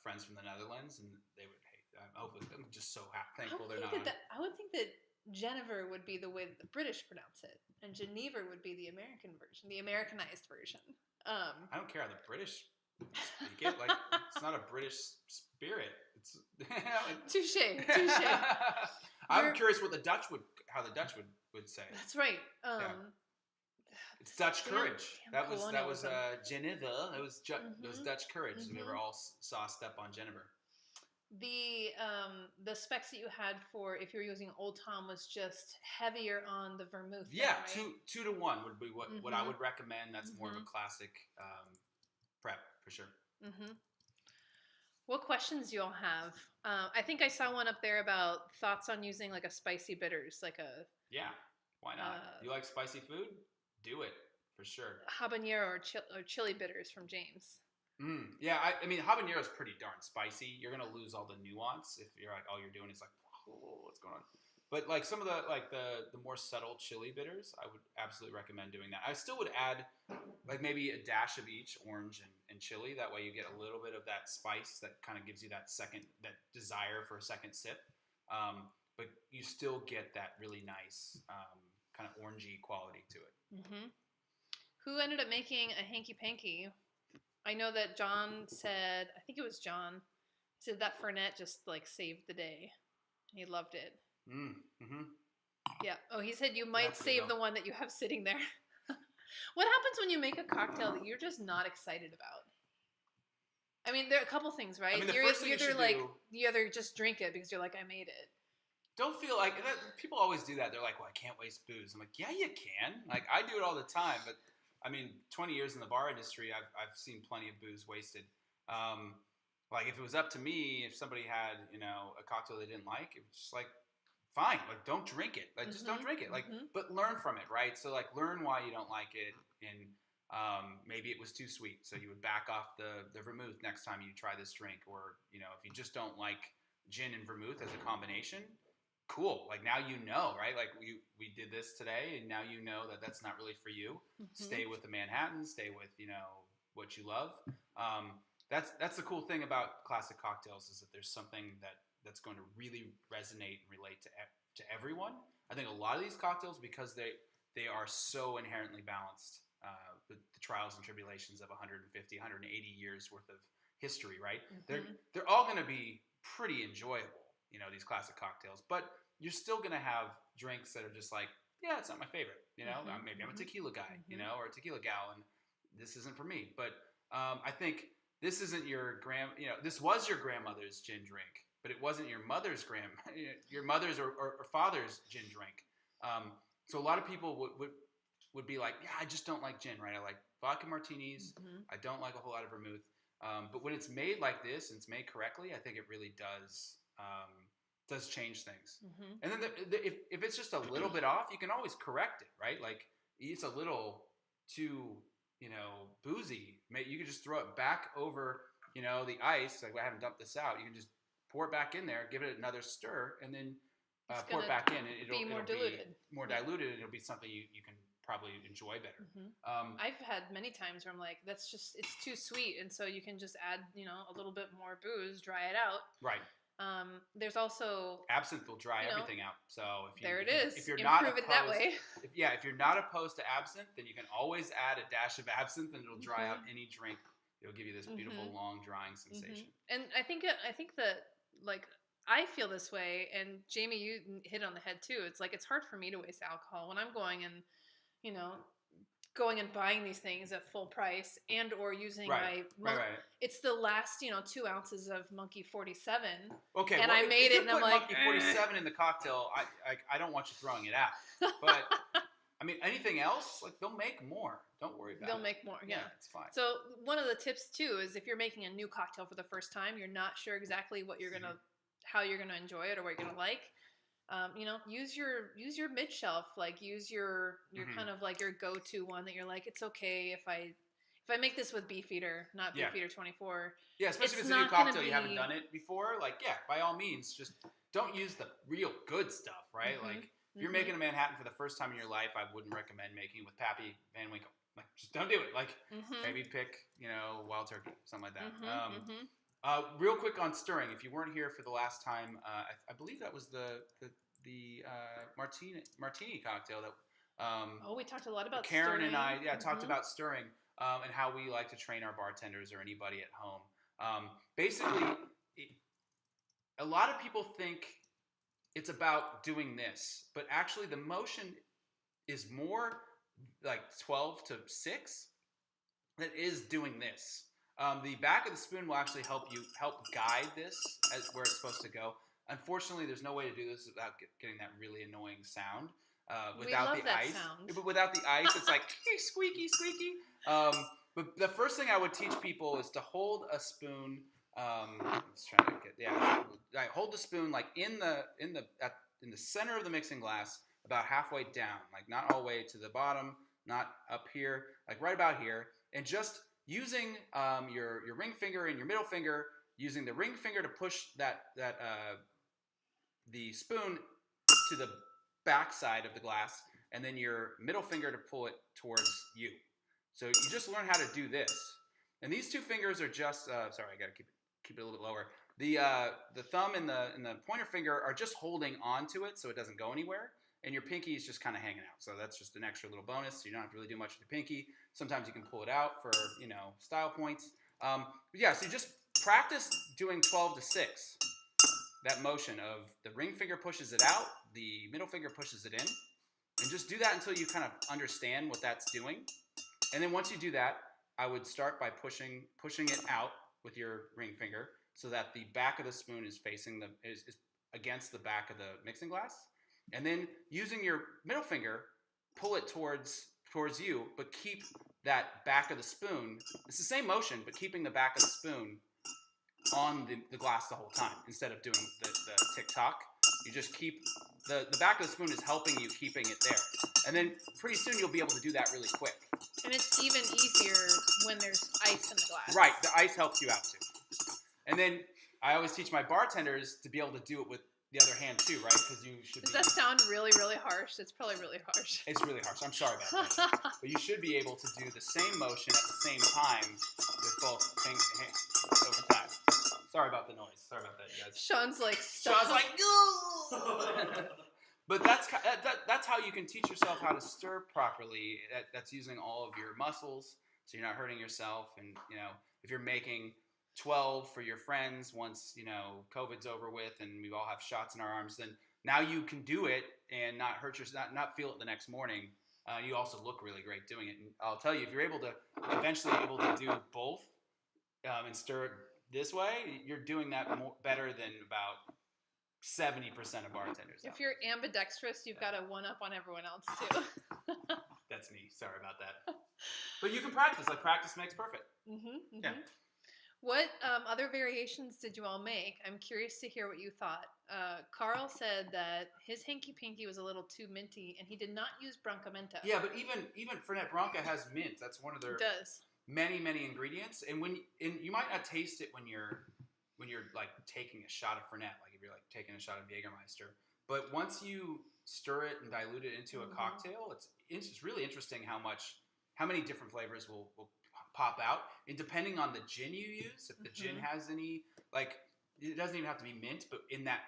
friends from the Netherlands, and they would hate. I'm just so thankful they're not. I would think that Genever would be the way that the British pronounce it, and Genever would be the American version, the Americanized version. I don't care how the British speak it. Like, it's not a British spirit. It's touche. I'm curious how the Dutch would say it. That's right. It's Dutch courage. That was Geneva. It was Dutch courage. Mm-hmm. They were all sauced up on Genever. The specs that you had for if you're using Old Tom was just heavier on the vermouth. Yeah, then, right? 2 to 1 would be what I would recommend. That's more of a classic prep for sure. Mm-hmm. What questions do you all have? I think I saw one up there about thoughts on using like a spicy bitters, like a why not? You like spicy food? Do it for sure. Habanero or chili bitters from James. Yeah, I mean, habanero is pretty darn spicy. You're gonna lose all the nuance if you're like all you're doing is like, oh, what's going on? But like some of the more subtle chili bitters, I would absolutely recommend doing that. I still would add like maybe a dash of each, orange and chili. That way you get a little bit of that spice that kind of gives you that desire for a second sip. But you still get that really nice kind of orangey quality to it. Mm-hmm. Who ended up making a hanky panky? I know that John said, I think it was John, said that Fernet just like saved the day. He loved it. Mm-hmm. Yeah. Oh, he said you might save the one that you have sitting there. What happens when you make a cocktail that you're just not excited about? I mean, there are a couple things, right? I mean, you either just drink it because you're like, I made it. Don't feel like people always do that. They're like, well, I can't waste booze. I'm like, yeah, you can. Like, I do it all the time, but I mean, 20 years in the bar industry, I've seen plenty of booze wasted. Like if it was up to me, if somebody had, a cocktail they didn't like, it was just like, fine, like don't drink it. Like just don't drink it. Like, but learn from it, right? So like learn why you don't like it, and maybe it was too sweet, so you would back off the vermouth next time you try this drink, or if you just don't like gin and vermouth as a combination. Cool. Like now right? Like we did this today, and now that that's not really for you. Mm-hmm. Stay with the Manhattan. Stay with what you love. That's the cool thing about classic cocktails is that there's something that's going to really resonate and relate to everyone. I think a lot of these cocktails, because they are so inherently balanced, the trials and tribulations of 150, 180 years worth of history, right? Mm-hmm. They're all going to be pretty enjoyable. These classic cocktails, but you're still going to have drinks that are just like, yeah, it's not my favorite, maybe I'm a tequila guy, or a tequila gal, and this isn't for me. But I think this isn't this was your grandmother's gin drink, but it wasn't your mother's your mother's or father's gin drink. So a lot of people would be like, yeah, I just don't like gin, right? I like vodka martinis. Mm-hmm. I don't like a whole lot of vermouth. But when it's made like this and it's made correctly, I think it really does change things. Mm-hmm. And then if it's just a little bit off, you can always correct it, right? Like it's a little too, boozy. You can just throw it back over, the ice. Like I haven't dumped this out. You can just pour it back in there, give it another stir, and then pour it back in. It'll more diluted. More diluted. It'll be something you can probably enjoy better. Mm-hmm. I've had many times where I'm like, it's too sweet, and so you can just add, a little bit more booze, dry it out. Right. There's also absinthe will dry everything out. So if you're not opposed, that way. If you're not opposed to absinthe, then you can always add a dash of absinthe, and it'll dry out any drink. It'll give you this beautiful long drying sensation. And I think that like I feel this way, and Jamie, you hit it on the head too. It's like it's hard for me to waste alcohol when I'm going and, you know, going and buying these things at full price and or using Right. It's the last 2 ounces of Monkey 47. Okay, and well, I made it, and I'm like, Monkey 47 in the cocktail. I don't want you throwing it out, but I mean, anything else, like they'll make more. Don't worry about it. They'll make more. Yeah, it's fine. So one of the tips too is if you're making a new cocktail for the first time, you're not sure exactly what you're gonna, how you're gonna enjoy it or what you're gonna like. Use your mid shelf. Like use your kind of like your go to one that you're like, it's okay if I make this with Beefeater, not Beefeater 24. Yeah, especially if it's a new cocktail you haven't done it before. Like, yeah, by all means, just don't use the real good stuff, right? Like. If you're making a Manhattan for the first time in your life, I wouldn't recommend making it with Pappy Van Winkle. Like, just don't do it. Like, maybe pick, Wild Turkey, something like that. Real quick on stirring. If you weren't here for the last time, I believe that was the Martini cocktail that. We talked a lot about Karen stirring. and I, talked about stirring and how we like to train our bartenders or anybody at home. Basically, a lot of people think it's about doing this, but actually the motion is more like 12 to 6 that is doing this. The back of the spoon will actually help guide this as where it's supposed to go. Unfortunately, there's no way to do this without getting that really annoying sound. Without the ice, but without the ice, it's like squeaky, squeaky. But the first thing I would teach people is to hold a spoon. I'm just trying to hold the spoon like in the center of the mixing glass, about halfway down, like not all the way to the bottom, not up here, like right about here, and just using your ring finger and your middle finger, using the ring finger to push the spoon to the back side of the glass, and then your middle finger to pull it towards you. So you just learn how to do this. And these two fingers are just sorry, I gotta keep it a little bit lower. The thumb and the pointer finger are just holding onto it so it doesn't go anywhere, and your pinky is just kind of hanging out. So that's just an extra little bonus. So you don't have to really do much with your pinky. Sometimes you can pull it out for style points. So you just practice doing 12 to 6. That motion of the ring finger pushes it out, the middle finger pushes it in, and just do that until you kind of understand what that's doing. And then once you do that, I would start by pushing it out with your ring finger so that the back of the spoon is facing is against the back of the mixing glass, and then using your middle finger, pull it towards you, but keep that back of the spoon. It's the same motion, but keeping the back of the spoon on the glass the whole time instead of doing the tick-tock. You just keep the back of the spoon is helping you keeping it there, and then pretty soon you'll be able to do that really quick. And it's even easier when there's ice in the glass. Right, the ice helps you out too. And then I always teach my bartenders to be able to do it with the other hand too, right? Because you should. Does that sound really, really harsh? It's probably really harsh. It's really harsh. I'm sorry about that. But you should be able to do the same motion at the same time with both hands over time. Sorry about the noise. Sorry about that, you guys. Sean's like, stop. Sean's like, no! But that's how you can teach yourself how to stir properly. That's using all of your muscles, so you're not hurting yourself. And if you're making 12 for your friends once COVID's over with and we all have shots in our arms, then now you can do it and not hurt yourself, not feel it the next morning. You also look really great doing it. And I'll tell you, if you're eventually able to do both and stir it this way, you're doing that better than about 70% of bartenders. If you're ambidextrous, you've got a one-up on everyone else too. That's me. Sorry about that. But you can practice. Like, practice makes perfect. Yeah. What other variations did you all make? I'm curious to hear what you thought. Carl said that his Hanky Pinky was a little too minty, and he did not use Brancamenta. Yeah, but even Fernet Branca has mint. That's one of their many ingredients. And you might not taste it when you're like taking a shot of Fernet, like if you're like taking a shot of Jägermeister. But once you stir it and dilute it into a cocktail, it's really interesting how many different flavors will pop out. And depending on the gin you use, if the gin has any, like, it doesn't even have to be mint, but in that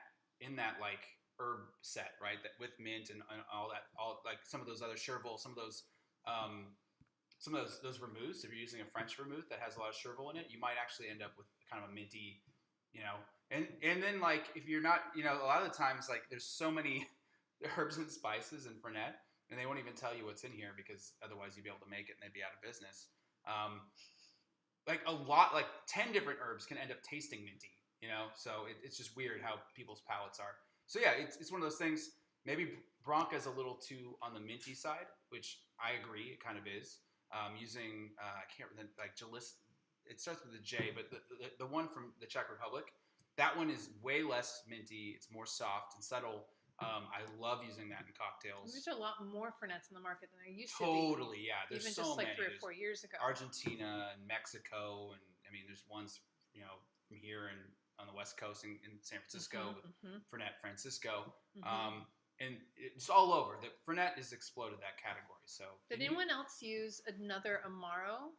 like herb set, right? That with mint and all like some of those other chervil, some of those vermouths. If you're using a French vermouth that has a lot of chervil in it, you might actually end up with kind of a minty And then like if you're not, a lot of the times like there's so many herbs and spices in Fernet, and they won't even tell you what's in here because otherwise you'd be able to make it and they'd be out of business. Like 10 different herbs can end up tasting minty, so it's just weird how people's palates are. So yeah, it's one of those things. Maybe Branca's a little too on the minty side, which I agree, it kind of is. Using I can't remember, like it starts with a J, but the one from the Czech Republic, that one is way less minty. It's more soft and subtle. I love using that in cocktails. There's a lot more Fernets in the market than there used to be. Totally, yeah. There's even so just like many. 3 or 4 years ago. Argentina and Mexico, and I mean, there's ones from here and on the West Coast in San Francisco with Fernet Francisco. And it's all over. The Fernet has exploded that category. So did anyone else use another Amaro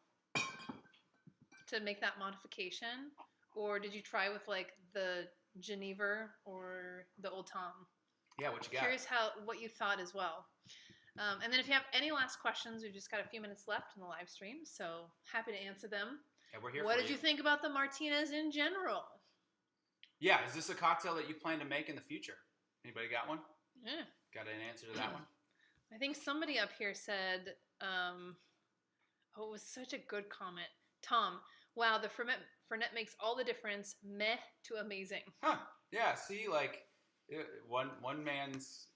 to make that modification, or did you try with like the Geneva or the Old Tom? Yeah, what you got? Curious what you thought as well. And then if you have any last questions, we've just got a few minutes left in the live stream, so happy to answer them. Yeah, we're here. What did you think about the Martinez in general? Yeah, is this a cocktail that you plan to make in the future? Anybody got one? Yeah. Got an answer to that one? I think somebody up here said, it was such a good comment. Tom, wow, the Fernet makes all the difference. Meh to amazing. Huh. Yeah, see, like, one man's,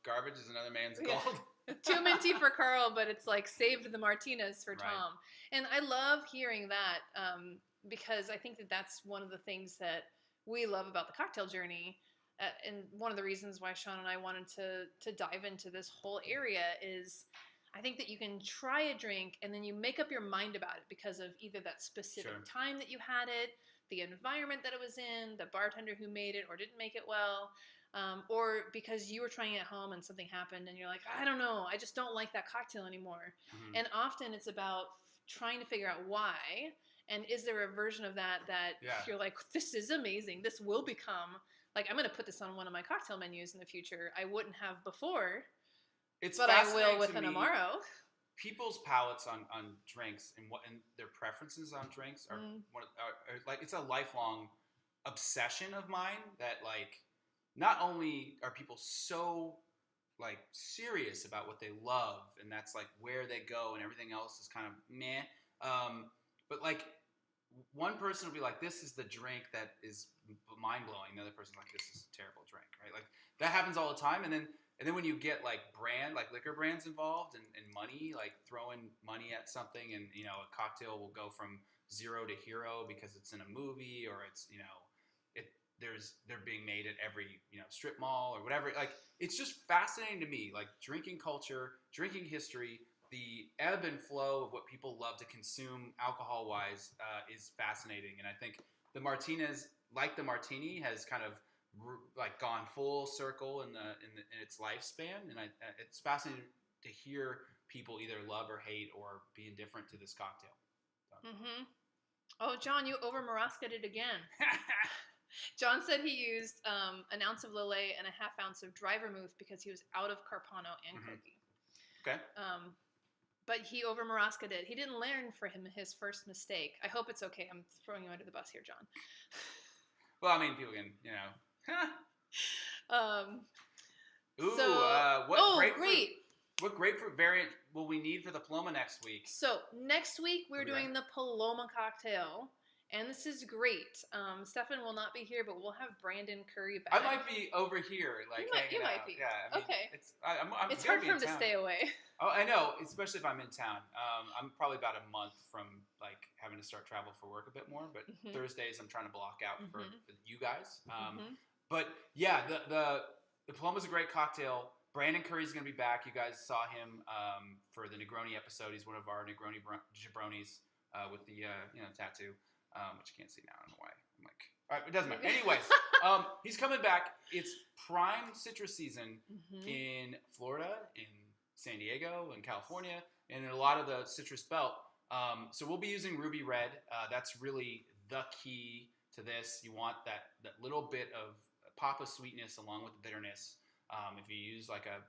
garbage is another man's gold. Yeah. Too minty for Carl, but it's like saved the Martinez for Tom. Right. And I love hearing that because I think that's one of the things that we love about the cocktail journey. And one of the reasons why Sean and I wanted to dive into this whole area is I think that you can try a drink and then you make up your mind about it because of either that specific time that you had it, the environment that it was in, the bartender who made it or didn't make it well, or because you were trying it at home and something happened and you're like, I don't know, I just don't like that cocktail anymore. And often it's about trying to figure out why, and is there a version of that you're like, this is amazing, this will become... Like, I'm going to put this on one of my cocktail menus in the future. I wouldn't have before, but I will with an Amaro. People's palates on drinks and their preferences on drinks are like, it's a lifelong obsession of mine that, like, not only are people so, like, serious about what they love and that's, like, where they go and everything else is kind of meh, but, like, one person will be like, this is the drink that is mind-blowing. The other person's like, this is a terrible drink, right? Like, that happens all the time. And then when you get, like, liquor brands involved and money, like throwing money at something and, a cocktail will go from zero to hero because it's in a movie or it's, they're being made at every, strip mall or whatever. Like, it's just fascinating to me, like, drinking culture, drinking history, the ebb and flow of what people love to consume alcohol-wise is fascinating, and I think the Martinez, like the Martini, has kind of like gone full circle in its lifespan, and it's fascinating to hear people either love or hate or be indifferent to this cocktail. So. Oh, John, you over Marasca'd it again. John said he used an ounce of Lillet and a half ounce of dry vermouth because he was out of Carpano and Koki. Okay. But he over Marasca'd it. He didn't learn for his first mistake. I hope it's okay. I'm throwing you under the bus here, John. Well, I mean, people can, What grapefruit variant will we need for the Paloma next week? So next week we're doing the Paloma cocktail. And this is great. Stefan will not be here, but we'll have Brandon Curry back. I might be over here, like hanging out. You might be. Yeah, I mean, okay. It's hard for him to stay away. Oh, I know, especially if I'm in town. I'm probably about a month from like having to start travel for work a bit more, but Thursdays I'm trying to block out for you guys. But yeah, the Paloma's a great cocktail. Brandon Curry's going to be back. You guys saw him for the Negroni episode. He's one of our Negroni jabronis with the tattoo. Which you can't see now. I don't know why. I'm like, all right, it doesn't matter. Anyways, he's coming back. It's prime citrus season in Florida, in San Diego, in California, and in a lot of the citrus belt. So we'll be using Ruby Red. That's really the key to this. You want that little bit of pop of sweetness along with the bitterness. If you use whatever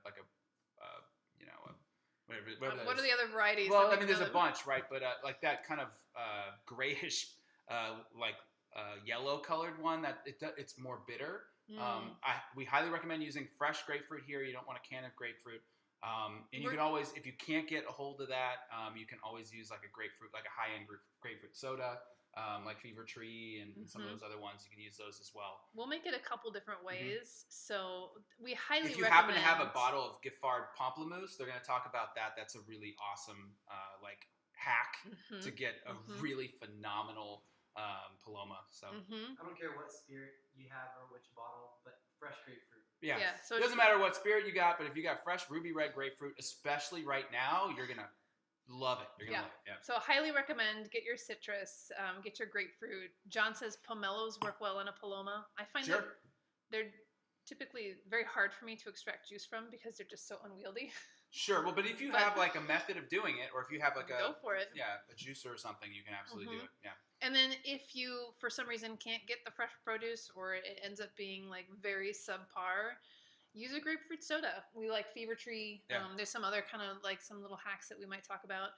what are the other varieties? Well, I mean, there's a bunch, right? But like that kind of grayish, yellow colored one that it's more bitter. Mm. We highly recommend using fresh grapefruit here. You don't want a can of grapefruit. And you can always, if you can't get a hold of that, you can always use like a grapefruit, like a high-end grapefruit soda, like Fever Tree and some of those other ones. You can use those as well. We'll make it a couple different ways. So we highly recommend. If you happen to have a bottle of Giffard Pamplemousse, they're going to talk about that. That's a really awesome like hack to get a really phenomenal Paloma. So I don't care what spirit you have or which bottle, but fresh grapefruit. Yeah. So it doesn't matter what spirit you got, but if you got fresh ruby red grapefruit, especially right now, you're gonna love it. You're gonna love it. Yeah. So highly recommend, get your citrus, get your grapefruit. John says pomelos work well in a Paloma. I find that they're typically very hard for me to extract juice from because they're just so unwieldy. Sure. Well, but if you have like a method of doing it, or if you have like go for it. Yeah, a juicer or something, you can absolutely do it. Yeah. And then if you, for some reason, can't get the fresh produce or it ends up being like very subpar, use a grapefruit soda. We like Fever Tree. Yeah. There's some other kind of like some little hacks that we might talk about.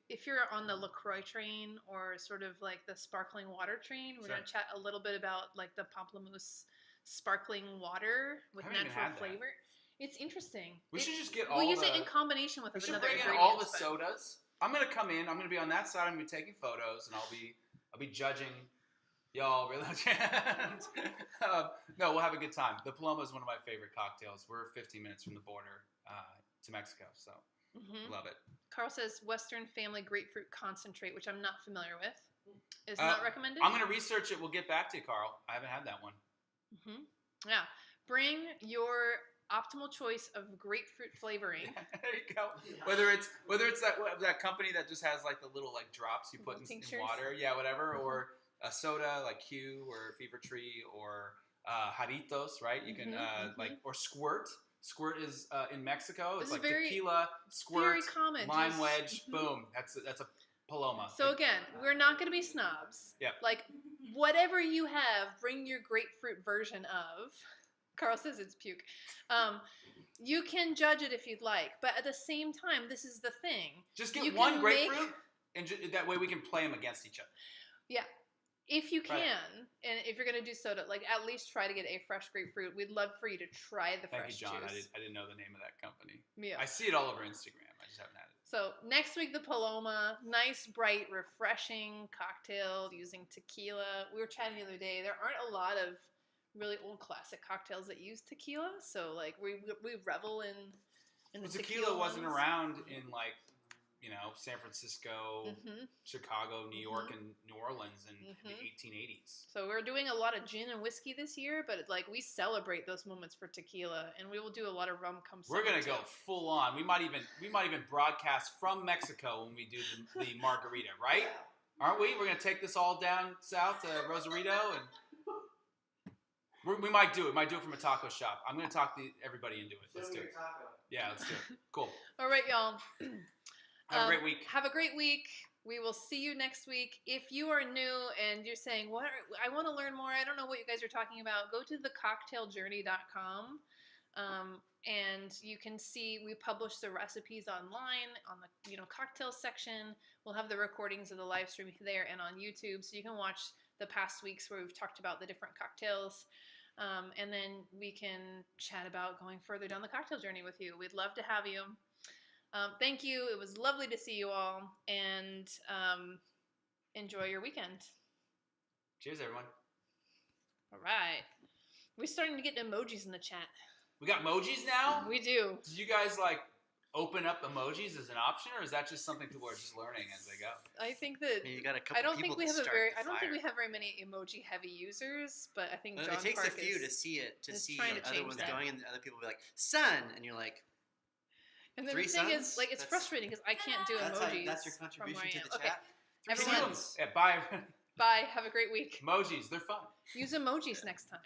If you're on the LaCroix train or sort of like the sparkling water train, we're going to chat a little bit about like the Pamplemousse sparkling water with natural flavor. It's interesting. We should just get all We'll use it in combination with another ingredient. Bring in all the sodas. I'm going to come in. I'm going to be on that side. I'm going to be taking photos, and I'll be judging y'all. Really? No, we'll have a good time. The Paloma is one of my favorite cocktails. We're 15 minutes from the border to Mexico, so love it. Carl says Western Family Grapefruit Concentrate, which I'm not familiar with. Is not recommended? I'm going to research it. We'll get back to you, Carl. I haven't had that one. Yeah. Bring your optimal choice of grapefruit flavoring. There you go. Whether it's that company that just has like the little like drops you put in water, whatever, or a soda like Q or Fever Tree or Jarritos, right? You can or Squirt. Squirt is in Mexico. It's like tequila, Squirt, very common. lime wedge, boom. That's a Paloma. So again, we're not going to be snobs. Yeah. Like whatever you have, bring your grapefruit version of. Carl says it's puke. You can judge it if you'd like, but at the same time, this is the thing. Just get one grapefruit, and that way we can play them against each other. Yeah. If you can, and if you're going to do soda, like at least try to get a fresh grapefruit. We'd love for you to try the fresh juice. Thank you, John. I didn't know the name of that company. Yeah. I see it all over Instagram. I just haven't had it. So next week, the Paloma, nice, bright, refreshing cocktail using tequila. We were chatting the other day. There aren't a lot of really old classic cocktails that use tequila, so like we revel in the tequila wasn't around in like San Francisco, Chicago, New York, and New Orleans in the 1880s. So we're doing a lot of gin and whiskey this year, but like we celebrate those moments for tequila, and we will do a lot of rum cum. We're gonna go full on. We might even broadcast from Mexico when we do the margarita, right? Aren't we? We're gonna take this all down south to Rosarito and. We might do it. Might do it from a taco shop. I'm going to talk everybody into it. Let's do it. Yeah, let's do it. Cool. All right, y'all. Have a great week. Have a great week. We will see you next week. If you are new and you're saying, I want to learn more. I don't know what you guys are talking about. Go to thecocktailjourney.com. And you can see we publish the recipes online on the cocktail section. We'll have the recordings of the live stream there and on YouTube, so you can watch the past weeks where we've talked about the different cocktails. And then we can chat about going further down the cocktail journey with you. We'd love to have you. Thank you. It was lovely to see you all, and enjoy your weekend. Cheers, everyone. All right. We're starting to get emojis in the chat. We got emojis now? We do. Did you guys open up emojis as an option, or is that just something people are just learning as they go? I think that you got a couple I don't people think we have I don't think we have very many emoji heavy users, but I think John it takes Park a few to see it see other ones going, and other people will be like sun, and you're like. And then the thing is, it's frustrating because I can't do emojis. That's your contribution to the chat. Everyone, bye. Bye. Have a great week. Emojis, they're fun. Use emojis next time.